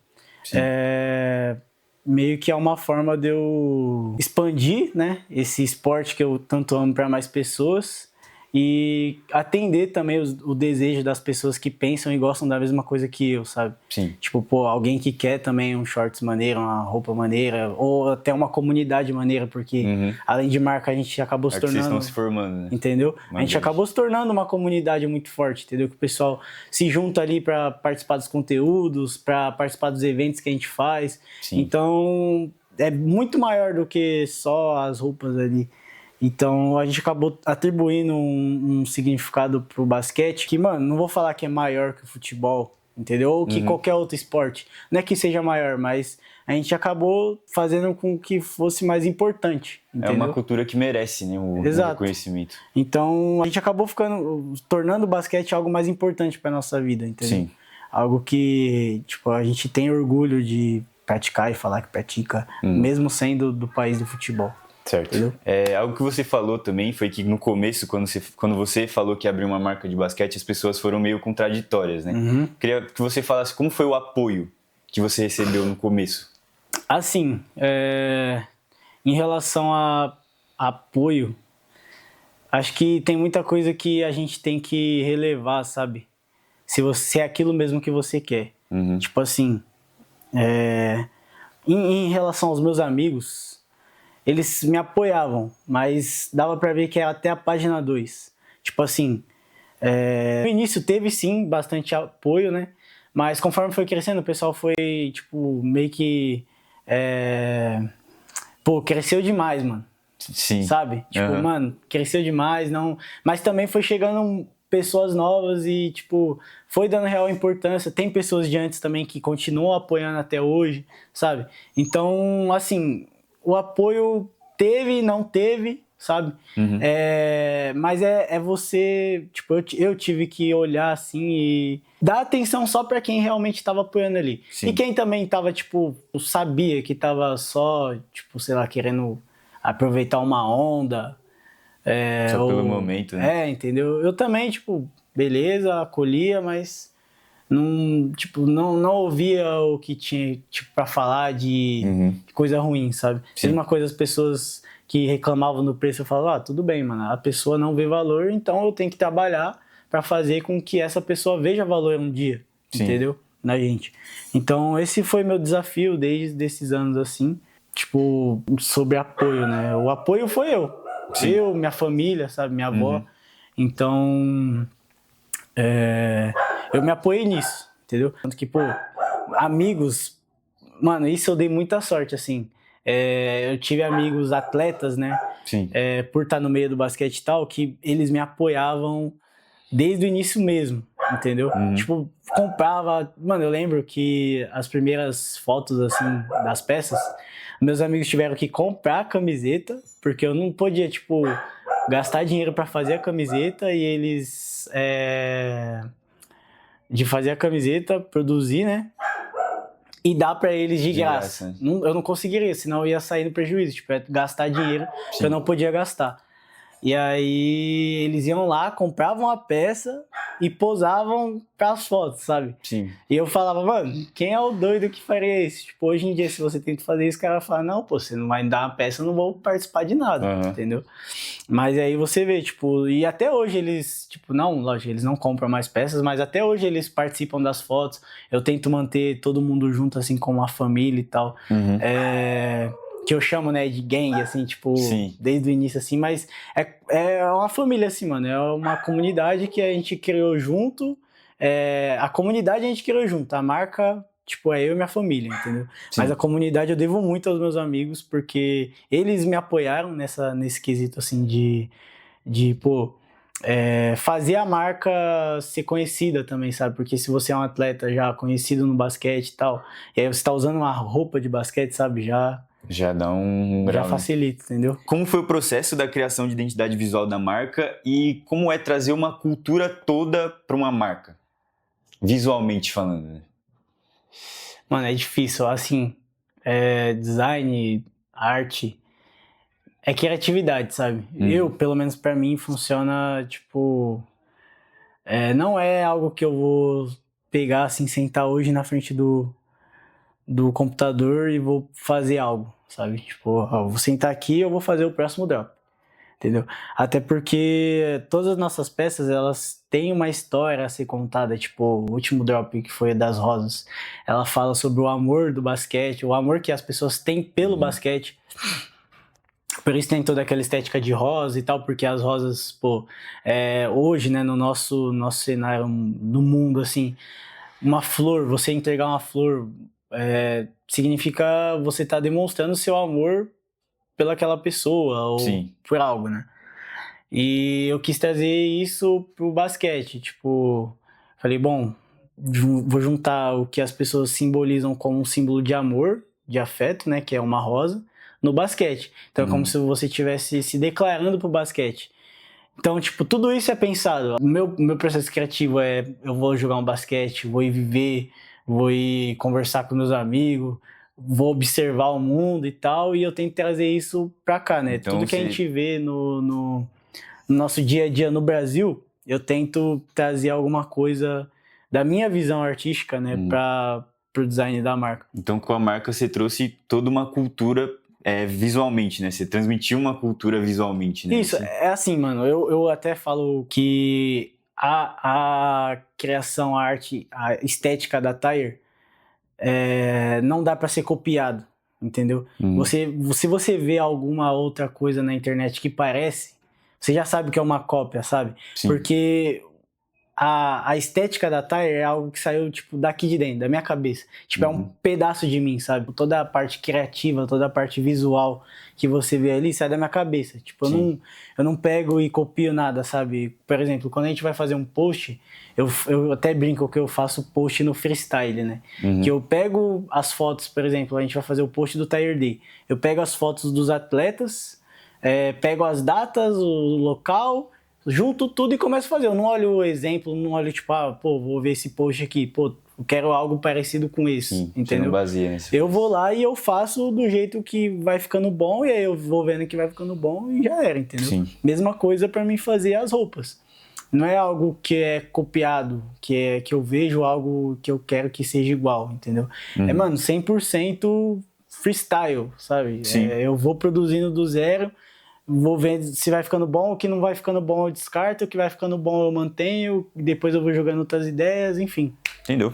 meio que é uma forma de eu expandir, né, esse esporte que eu tanto amo para mais pessoas e atender também o desejo das pessoas que pensam e gostam da mesma coisa que eu, sabe? Sim. Tipo, pô, alguém que quer também um shorts maneiro, uma roupa maneira, ou até uma comunidade maneira, porque além de marca a gente acabou se É que vocês tornando... estão se formando, né? Entendeu? Uma A gente grande. acabou se tornando uma comunidade muito forte, entendeu? Que o pessoal se junta ali para participar dos conteúdos, para participar dos eventos que a gente faz. Sim. Então, é muito maior do que só as roupas ali. Então, a gente acabou atribuindo um significado pro basquete que, mano, não vou falar que é maior que o futebol, entendeu? Ou que qualquer outro esporte. Não é que seja maior, mas a gente acabou fazendo com que fosse mais importante, É entendeu? uma cultura que merece, né? O Exato. reconhecimento. Então, a gente acabou tornando o basquete algo mais importante para nossa vida, entendeu? Sim. Algo que, tipo, a gente tem orgulho de praticar e falar que pratica, mesmo sendo do país do futebol. Certo. Entendeu? Algo que você falou também foi que no começo, quando você falou que abriu uma marca de basquete, as pessoas foram meio contraditórias, né? Queria que você falasse como foi o apoio que você recebeu no começo. Assim, em relação a apoio, acho que tem muita coisa que a gente tem que relevar, sabe? Se é aquilo mesmo que você quer. Tipo assim, Em relação aos meus amigos, eles me apoiavam, mas dava pra ver que era até a página 2. Tipo assim, no início teve sim bastante apoio, né? Mas conforme foi crescendo, o pessoal foi, tipo, meio que. Pô, cresceu demais, mano. Sim. Sabe? Tipo, Aham. mano, cresceu demais, não. Mas também foi chegando pessoas novas e, tipo, foi dando real importância. Tem pessoas de antes também que continuam apoiando até hoje, sabe? Então, assim, o apoio teve, não teve, sabe? Uhum. Mas é você, tipo, eu tive que olhar assim e dar atenção só pra quem realmente tava apoiando ali. Sim. E quem também tava, tipo, sabia que tava só, tipo, sei lá, querendo aproveitar uma onda. Só pelo momento, né? Entendeu? Eu também, tipo, beleza, acolhia, mas não, tipo, não ouvia o que tinha, tipo, pra falar de coisa ruim, sabe? Sim. Mesma coisa, as pessoas que reclamavam do preço, eu falava, tudo bem, mano, a pessoa não vê valor, então eu tenho que trabalhar pra fazer com que essa pessoa veja valor um dia, Sim. entendeu? Na gente. Então, esse foi meu desafio desde esses anos, assim, tipo, sobre apoio, né? O apoio foi eu. Sim. Eu, minha família, sabe? Minha avó. Então, eu me apoiei nisso, entendeu? Tanto que, pô, amigos, mano, isso eu dei muita sorte, assim. Eu tive amigos atletas, né? Sim. Por estar no meio do basquete e tal, que eles me apoiavam desde o início mesmo, entendeu? Tipo, comprava... Mano, eu lembro que as primeiras fotos, assim, das peças, meus amigos tiveram que comprar a camiseta, porque eu não podia, tipo, gastar dinheiro pra fazer a camiseta e eles... de fazer a camiseta, produzir, né? E dar pra eles de graça. graça. Eu não conseguiria, senão eu ia sair no prejuízo. Tipo, gastar dinheiro que eu não podia gastar. E aí eles iam lá, compravam a peça e posavam pras fotos, sabe? Sim. E eu falava, mano, quem é o doido que faria isso? Tipo, hoje em dia, se você tenta fazer isso, o cara fala, não, pô, você não vai me dar uma peça, eu não vou participar de nada, entendeu? Mas aí você vê, tipo, e até hoje eles, tipo, não, lógico, eles não compram mais peças, mas até hoje eles participam das fotos. Eu tento manter todo mundo junto, assim, como uma família e tal. Que eu chamo, né, de gang, assim, tipo, Sim. desde o início, assim, mas é uma família, assim, mano, é uma comunidade que a gente criou junto, a comunidade a gente criou junto, a marca, tipo, é eu e minha família, entendeu? Sim. Mas a comunidade eu devo muito aos meus amigos, porque eles me apoiaram nesse quesito, assim, pô, fazer a marca ser conhecida também, sabe? Porque se você é um atleta já conhecido no basquete e tal, e aí você tá usando uma roupa de basquete, sabe? Já dá um Já grau, né? facilita, entendeu? Como foi o processo da criação de identidade visual da marca e como é trazer uma cultura toda para uma marca? Visualmente falando, né? Mano, é difícil, assim, design, arte, é criatividade, sabe? Eu, pelo menos pra mim, funciona, tipo, não é algo que eu vou pegar, assim, sentar hoje na frente do computador e vou fazer algo, sabe? Tipo, ó, eu vou sentar aqui e eu vou fazer o próximo drop. Entendeu? Até porque todas as nossas peças, elas têm uma história a ser contada, tipo, o último drop que foi das rosas, ela fala sobre o amor do basquete, o amor que as pessoas têm pelo basquete. Por isso tem toda aquela estética de rosa e tal, porque as rosas, pô, hoje, né, no nosso cenário do mundo, assim, uma flor, você entregar uma flor, significa você estar demonstrando seu amor pelaquela pessoa ou Sim. por algo, né? E eu quis trazer isso pro basquete, tipo, falei, bom, vou juntar o que as pessoas simbolizam como um símbolo de amor, de afeto, né, que é uma rosa, no basquete. Então é como se você estivesse se declarando pro basquete. Então, tipo, tudo isso é pensado. O meu processo criativo eu vou jogar um basquete, vou ir viver, vou ir conversar com meus amigos, vou observar o mundo e tal, e eu tento trazer isso pra cá, né? Então, Tudo que a gente vê no nosso dia a dia no Brasil, eu tento trazer alguma coisa da minha visão artística, né, pro design da marca. Então, com a marca, você trouxe toda uma cultura visualmente, né? Você transmitiu uma cultura visualmente, né? Isso, é assim, mano, eu até falo que a criação, a arte, a estética da Tire não dá pra ser copiado, entendeu? Se você vê alguma outra coisa na internet que parece, você já sabe que é uma cópia, sabe? Sim. Porque a estética da Tire é algo que saiu, tipo, daqui de dentro, da minha cabeça. Tipo, é um pedaço de mim, sabe? Toda a parte criativa, toda a parte visual que você vê ali sai da minha cabeça. Tipo, eu não pego e copio nada, sabe? Por exemplo, quando a gente vai fazer um post, eu até brinco que eu faço post no freestyle, né? Que eu pego as fotos, por exemplo, a gente vai fazer o post do Tire Day. Eu pego as fotos dos atletas, pego as datas, o local, junto tudo e começo a fazer. Eu não olho o exemplo, não olho tipo, vou ver esse post aqui, eu quero algo parecido com esse, Sim, você entendeu? não baseia nesse. Eu vou lá e eu faço do jeito que vai ficando bom, e aí eu vou vendo que vai ficando bom e já era, entendeu? Sim. Mesma coisa pra mim fazer as roupas. Não é algo que é copiado, que eu vejo algo que eu quero que seja igual, entendeu? Mano, 100% freestyle, sabe? Sim. Eu vou produzindo do zero, vou vendo se vai ficando bom, o que não vai ficando bom eu descarto, o que vai ficando bom eu mantenho, depois eu vou jogando outras ideias, enfim. Entendeu?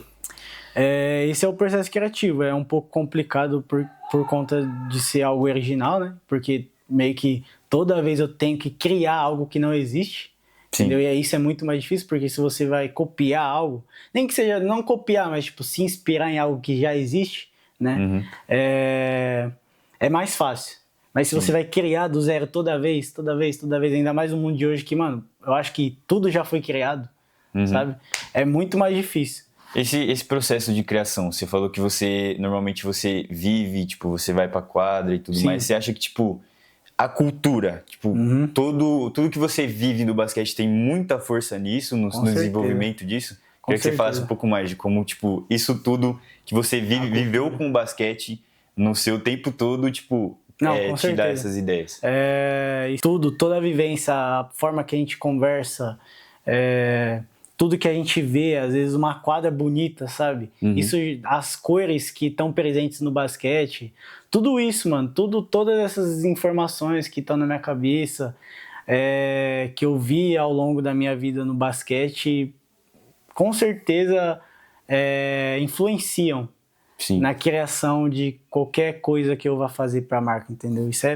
Esse é o processo criativo, é um pouco complicado por conta de ser algo original, né? Porque meio que toda vez eu tenho que criar algo que não existe, Sim. entendeu? E aí isso é muito mais difícil, porque se você vai copiar algo, nem que seja não copiar, mas tipo se inspirar em algo que já existe, né? É mais fácil. Mas se você vai criar do zero toda vez, ainda mais no mundo de hoje que, mano, eu acho que tudo já foi criado, sabe? É muito mais difícil. Esse processo de criação, você falou que normalmente você vive, tipo, você vai pra quadra e tudo Sim. mais. Você acha que, tipo, a cultura, tipo, tudo que você vive no basquete tem muita força nisso, no certeza. desenvolvimento disso? Com Queria que você certeza. falasse um pouco mais de como, tipo, isso tudo que você viveu com o basquete no seu tempo todo, tipo, Não, com te dá certeza. essas ideias. E tudo, toda a vivência, a forma que a gente conversa, tudo que a gente vê, às vezes uma quadra bonita, sabe? Isso, as cores que estão presentes no basquete, tudo isso, mano, todas essas informações que estão na minha cabeça, que eu vi ao longo da minha vida no basquete, com certeza influenciam Sim. na criação de qualquer coisa que eu vá fazer para a marca, entendeu? Isso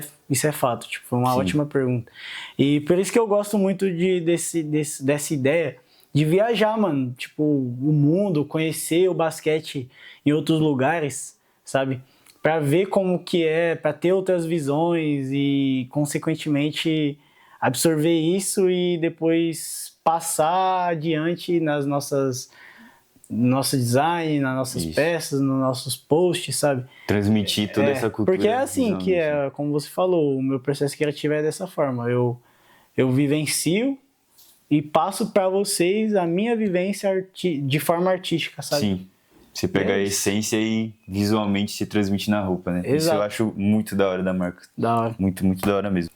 é fato, tipo, foi uma ótima pergunta. E por isso que eu gosto muito dessa ideia de viajar, mano, tipo, o mundo, conhecer o basquete em outros lugares, sabe? Para ver como que para ter outras visões e, consequentemente, absorver isso e depois passar adiante nas nosso design, nas nossas peças, nos nossos posts, sabe? Transmitir toda essa cultura. Porque é assim que como você falou, o meu processo criativo é dessa forma. Eu vivencio e passo para vocês a minha vivência de forma artística, sabe? Sim. Você pega a essência e visualmente se transmite na roupa, né? Exato. Isso eu acho muito da hora da marca. Da hora. Muito, muito da hora mesmo.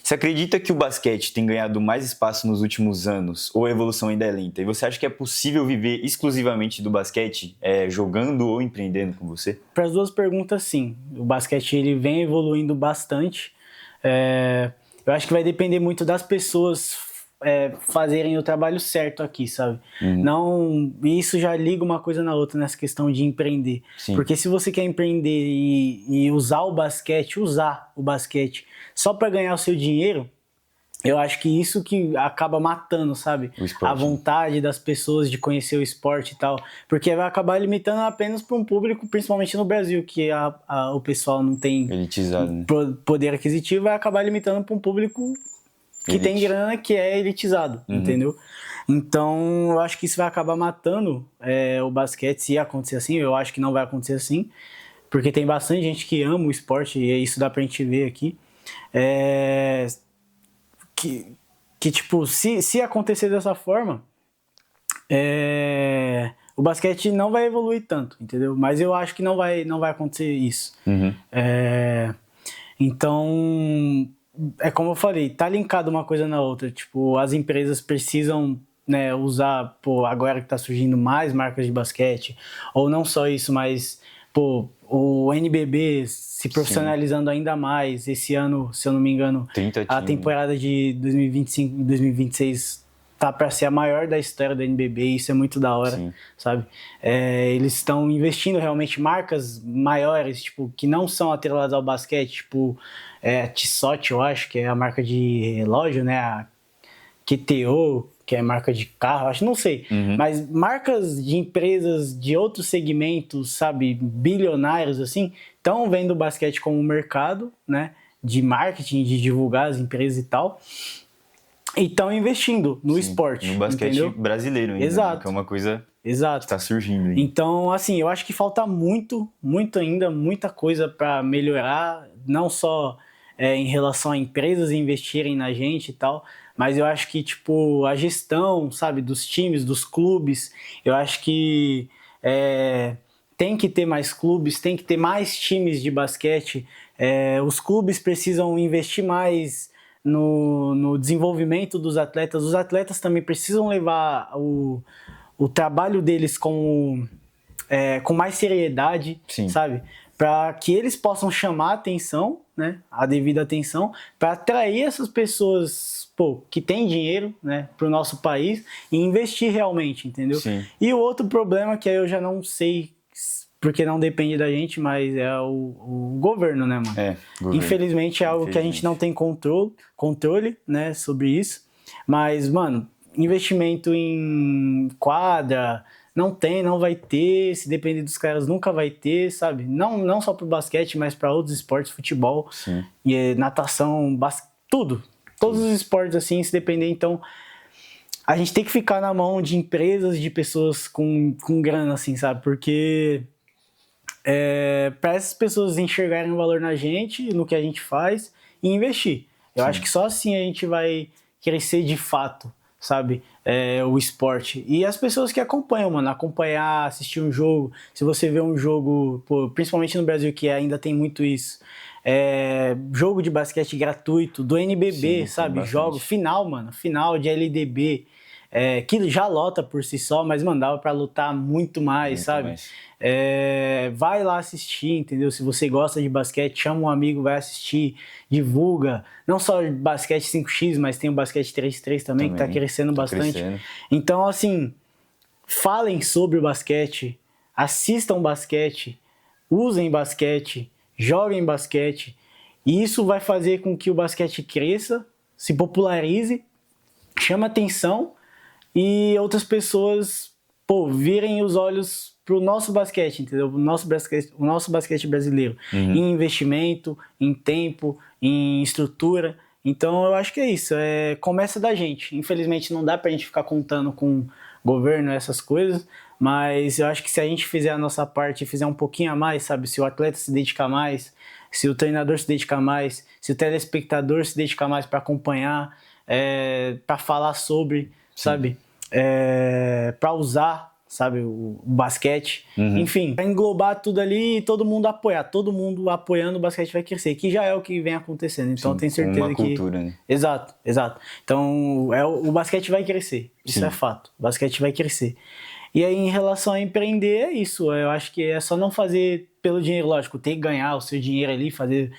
Você acredita que o basquete tem ganhado mais espaço nos últimos anos ou a evolução ainda é lenta? E você acha que é possível viver exclusivamente do basquete, jogando ou empreendendo com você? Para as duas perguntas, sim. O basquete ele vem evoluindo bastante. Eu acho que vai depender muito das pessoas fazerem o trabalho certo aqui, sabe? Não, isso já liga uma coisa na outra nessa questão de empreender. Sim. Porque se você quer empreender e usar o basquete só para ganhar o seu dinheiro, eu acho que isso que acaba matando, sabe? O esporte. A vontade das pessoas de conhecer o esporte e tal. Porque vai acabar limitando apenas para um público, principalmente no Brasil, que o pessoal não tem Elitizado, né? poder aquisitivo, vai acabar limitando para um público que tem grana, que é elitizado, entendeu? Então, eu acho que isso vai acabar matando o basquete, se acontecer assim. Eu acho que não vai acontecer assim, porque tem bastante gente que ama o esporte, e isso dá pra gente ver aqui. Que tipo, se acontecer dessa forma, o basquete não vai evoluir tanto, entendeu? Mas eu acho que não vai acontecer isso. Então, é como eu falei, tá linkado uma coisa na outra. Tipo, as empresas precisam, né, usar, agora que tá surgindo mais marcas de basquete, ou não só isso, mas, o NBB se profissionalizando ainda mais. Esse ano, se eu não me engano, 30 a times. temporada de 2025 e 2026 tá para ser a maior da história do NBB, e isso é muito da hora, Sim. sabe? Eles estão investindo realmente marcas maiores, tipo, que não são atreladas ao basquete, tipo, a Tissot, eu acho, que é a marca de relógio, né? A QTO, que é marca de carro, acho, não sei. Mas marcas de empresas de outros segmentos, sabe, bilionários, assim, estão vendo o basquete como um mercado, né? De marketing, de divulgar as empresas e tal. E estão investindo no esporte. No basquete entendeu? brasileiro ainda, Exato. né? Que é uma coisa Exato. que está surgindo ainda. Então, assim, eu acho que falta muito ainda, muita coisa para melhorar, não só em relação a empresas investirem na gente e tal, mas eu acho que, tipo, a gestão, sabe, dos times, dos clubes, eu acho que tem que ter mais clubes, tem que ter mais times de basquete, os clubes precisam investir mais no desenvolvimento dos atletas, os atletas também precisam levar o trabalho deles com mais seriedade, Sim. sabe? Para que eles possam chamar a atenção, né? A devida atenção, para atrair essas pessoas, pô, que têm dinheiro, né? Para o nosso país e investir realmente, entendeu? Sim. E o outro problema que aí eu já não sei, porque não depende da gente, mas é o governo, né, mano? Governo. Infelizmente é algo que a gente não tem controle, né, sobre isso. Mas, mano, investimento em quadra, não vai ter, se depender dos caras nunca vai ter, sabe? Não só pro basquete, mas para outros esportes, futebol, Sim. e natação, tudo. Todos os esportes assim, se depender, então a gente tem que ficar na mão de empresas, de pessoas com grana, assim, sabe? Porque para essas pessoas enxergarem o valor na gente, no que a gente faz e investir. Eu acho que só assim a gente vai crescer de fato, sabe? O esporte. E as pessoas que acompanham, mano, acompanhar, assistir um jogo. Se você vê um jogo, pô, principalmente no Brasil, que ainda tem muito isso, jogo de basquete gratuito, do NBB, Sim, sabe? bastante. Jogo, final, mano, final de LDB. Que já lota por si só, mas mandava pra lutar muito mais, Muito sabe? mais. Vai lá assistir, entendeu? Se você gosta de basquete, chama um amigo, vai assistir, divulga. Não só basquete 5x, mas tem o basquete 3x3 também, que tá crescendo bastante. Crescendo. Então, assim, falem sobre o basquete, assistam basquete, usem basquete, joguem basquete. E isso vai fazer com que o basquete cresça, se popularize, chame atenção e outras pessoas, pô, virem os olhos pro nosso basquete, entendeu? O nosso basquete brasileiro. Em investimento, em tempo, em estrutura. Então eu acho que é isso. Começa da gente. Infelizmente não dá pra gente ficar contando com governo, essas coisas, mas eu acho que se a gente fizer a nossa parte e fizer um pouquinho a mais, sabe? Se o atleta se dedicar mais, se o treinador se dedicar mais, se o telespectador se dedicar mais para acompanhar, para falar sobre, sabe? Para usar, sabe, o basquete. Enfim, para englobar tudo ali e todo mundo apoiar. Todo mundo apoiando, o basquete vai crescer, que já é o que vem acontecendo. Então eu tenho certeza uma que... cultura, né? Exato. Então o basquete vai crescer. Isso é fato. O basquete vai crescer. E aí, em relação a empreender, é isso. Eu acho que é só não fazer pelo dinheiro, lógico. Tem que ganhar o seu dinheiro ali, fazer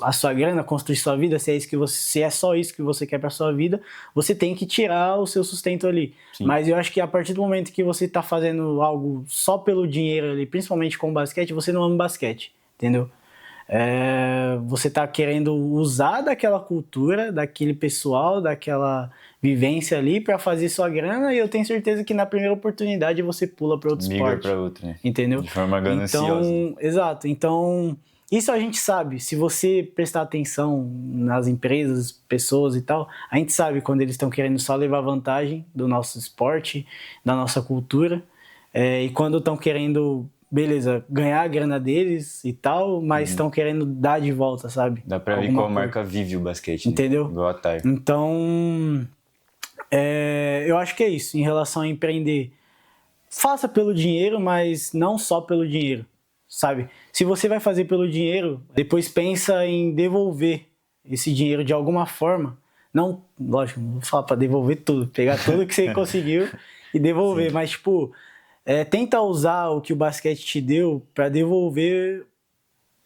a sua grana, construir sua vida. Se é só isso que você quer para sua vida, você tem que tirar o seu sustento ali. Sim. Mas eu acho que a partir do momento que você tá fazendo algo só pelo dinheiro ali, principalmente com o basquete, você não ama basquete, entendeu? Você tá querendo usar daquela cultura, daquele pessoal, daquela vivência ali para fazer sua grana, e eu tenho certeza que na primeira oportunidade você pula para outro Migra esporte. para outro, né? Entendeu? De forma gananciosa. Então, exato. Então, isso a gente sabe. Se você prestar atenção nas empresas, pessoas e tal, a gente sabe quando eles estão querendo só levar vantagem do nosso esporte, da nossa cultura, e quando estão querendo, beleza, ganhar a grana deles e tal, mas estão querendo dar de volta, sabe? Dá pra ver Alguma qual coisa. marca vive o basquete, né? Entendeu? Igual a Tire. Então, eu acho que é isso. Em relação a empreender, faça pelo dinheiro, mas não só pelo dinheiro, sabe? Se você vai fazer pelo dinheiro, depois pensa em devolver esse dinheiro de alguma forma. Não, lógico, não vou falar pra devolver tudo, pegar tudo que você conseguiu e devolver, mas tipo, tenta usar o que o basquete te deu pra devolver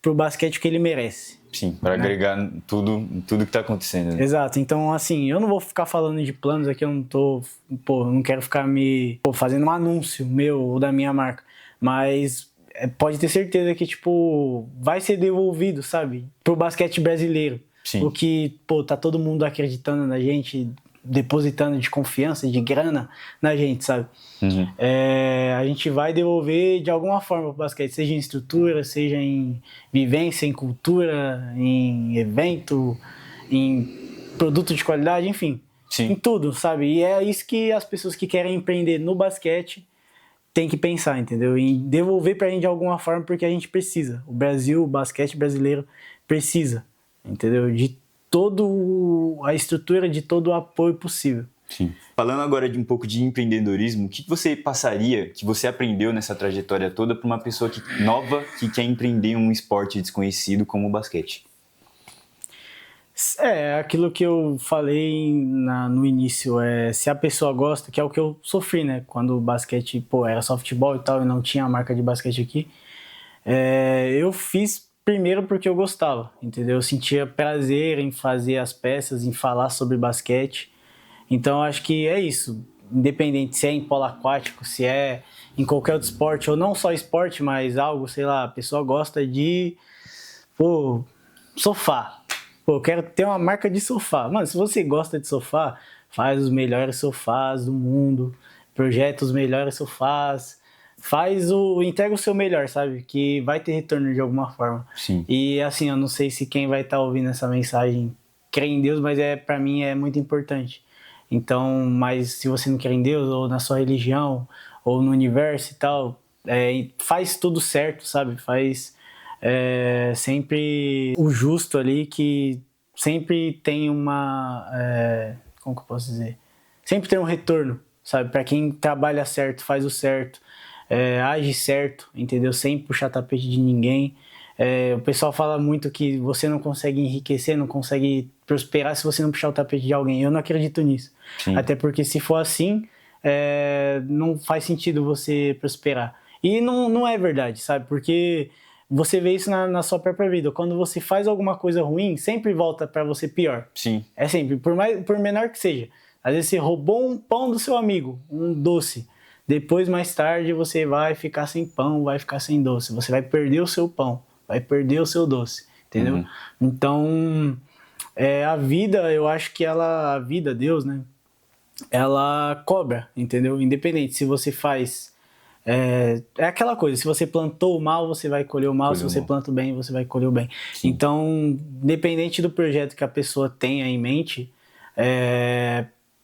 pro basquete o que ele merece. Sim, para agregar tudo que tá acontecendo, né? Exato, então assim, eu não vou ficar falando de planos aqui, eu não tô, não quero ficar fazendo um anúncio meu ou da minha marca, mas pode ter certeza que, tipo, vai ser devolvido, sabe, pro basquete brasileiro. Sim. O que, tá todo mundo acreditando na gente, depositando de confiança, de grana na gente, sabe? Uhum. A gente vai devolver de alguma forma pro basquete, seja em estrutura, seja em vivência, em cultura, em evento, em produto de qualidade, enfim. Sim. Em tudo, sabe? E é isso que as pessoas que querem empreender no basquete têm que pensar, entendeu? Em devolver pra gente de alguma forma, porque a gente precisa. O Brasil, o basquete brasileiro precisa, entendeu? De toda a estrutura, de todo o apoio possível. Sim. Falando agora de um pouco de empreendedorismo, o que você passaria, que você aprendeu nessa trajetória toda para uma pessoa nova que quer empreender um esporte desconhecido como o basquete? Aquilo que eu falei no início, se a pessoa gosta, que é o que eu sofri, né? Quando o basquete, era só futebol e tal, e não tinha a marca de basquete aqui. Eu fiz primeiro porque eu gostava, entendeu? Eu sentia prazer em fazer as peças, em falar sobre basquete. Então, acho que é isso. Independente se é em polo aquático, se é em qualquer outro esporte, ou não só esporte, mas algo, sei lá, a pessoa gosta de, sofá. Eu quero ter uma marca de sofá. Mano, se você gosta de sofá, faz os melhores sofás do mundo, projeta os melhores sofás, entrega o seu melhor, sabe? Que vai ter retorno de alguma forma. Sim. E assim, eu não sei se quem vai estar ouvindo essa mensagem crê em Deus, mas pra mim é muito importante. Então, mas se você não quer em Deus, ou na sua religião, ou no universo e tal, faz tudo certo, sabe? Faz sempre o justo ali, que sempre tem como que eu posso dizer? Sempre tem um retorno, sabe? Pra quem trabalha certo, faz o certo, age certo, entendeu? Sem puxar tapete de ninguém. O pessoal fala muito que você não consegue enriquecer, não consegue prosperar se você não puxar o tapete de alguém. Eu não acredito nisso. Sim. Até porque se for assim, não faz sentido você prosperar. E não é verdade, sabe? Porque você vê isso na sua própria vida. Quando você faz alguma coisa ruim, sempre volta pra você pior. Sim. É sempre, por menor que seja. Às vezes você roubou um pão do seu amigo, um doce. Depois, mais tarde, você vai ficar sem pão, vai ficar sem doce. Você vai perder o seu pão, vai perder o seu doce, entendeu? Uhum. Então, a vida, eu acho que a vida, Deus, né? Ela cobra, entendeu? Independente se você faz... É aquela coisa, se você plantou o mal, você vai colher o mal, se você planta o bem, você vai colher o bem. Sim. Então, independente do projeto que a pessoa tenha em mente,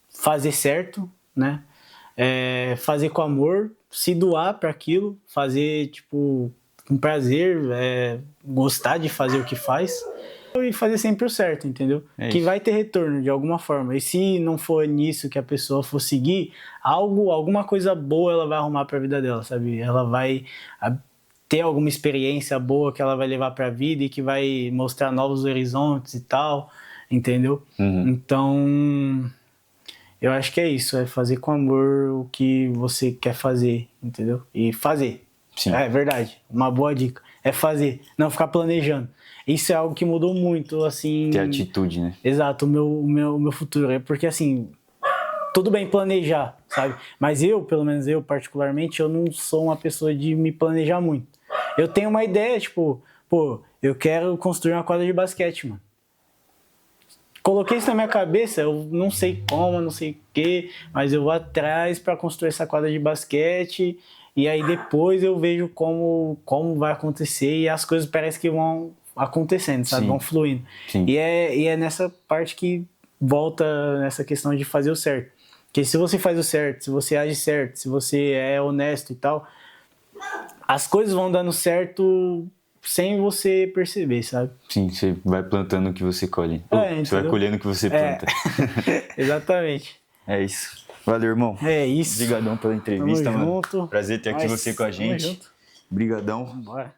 fazer certo, né? Fazer com amor, se doar para aquilo, fazer, tipo, com prazer, gostar de fazer o que faz e fazer sempre o certo, entendeu? Que vai ter retorno de alguma forma. E se não for nisso que a pessoa for seguir, alguma coisa boa ela vai arrumar para a vida dela, sabe? Ela vai ter alguma experiência boa que ela vai levar para a vida e que vai mostrar novos horizontes e tal, entendeu? Uhum. Então, eu acho que é isso, fazer com amor o que você quer fazer, entendeu? E fazer. Sim. É verdade, uma boa dica. É fazer, não ficar planejando. Isso é algo que mudou muito, assim... Ter atitude, né? Exato, o meu futuro. Porque, assim, tudo bem planejar, sabe? Mas pelo menos eu, particularmente, eu não sou uma pessoa de me planejar muito. Eu tenho uma ideia, tipo, eu quero construir uma quadra de basquete, mano. Coloquei isso na minha cabeça, eu não sei como, não sei o quê, mas eu vou atrás para construir essa quadra de basquete e aí depois eu vejo como vai acontecer e as coisas parecem que vão acontecendo, sabe? Sim. Vão fluindo. Sim. E é nessa parte que volta nessa questão de fazer o certo. Porque se você faz o certo, se você age certo, se você é honesto e tal, as coisas vão dando certo sem você perceber, sabe? Sim, você vai plantando o que você colhe. Você vai colhendo o que você planta. Exatamente. É isso. Valeu, irmão. É isso. Obrigadão pela entrevista, Tamo mano. junto. Prazer ter aqui você com a gente. Tamo junto. Brigadão. Bora.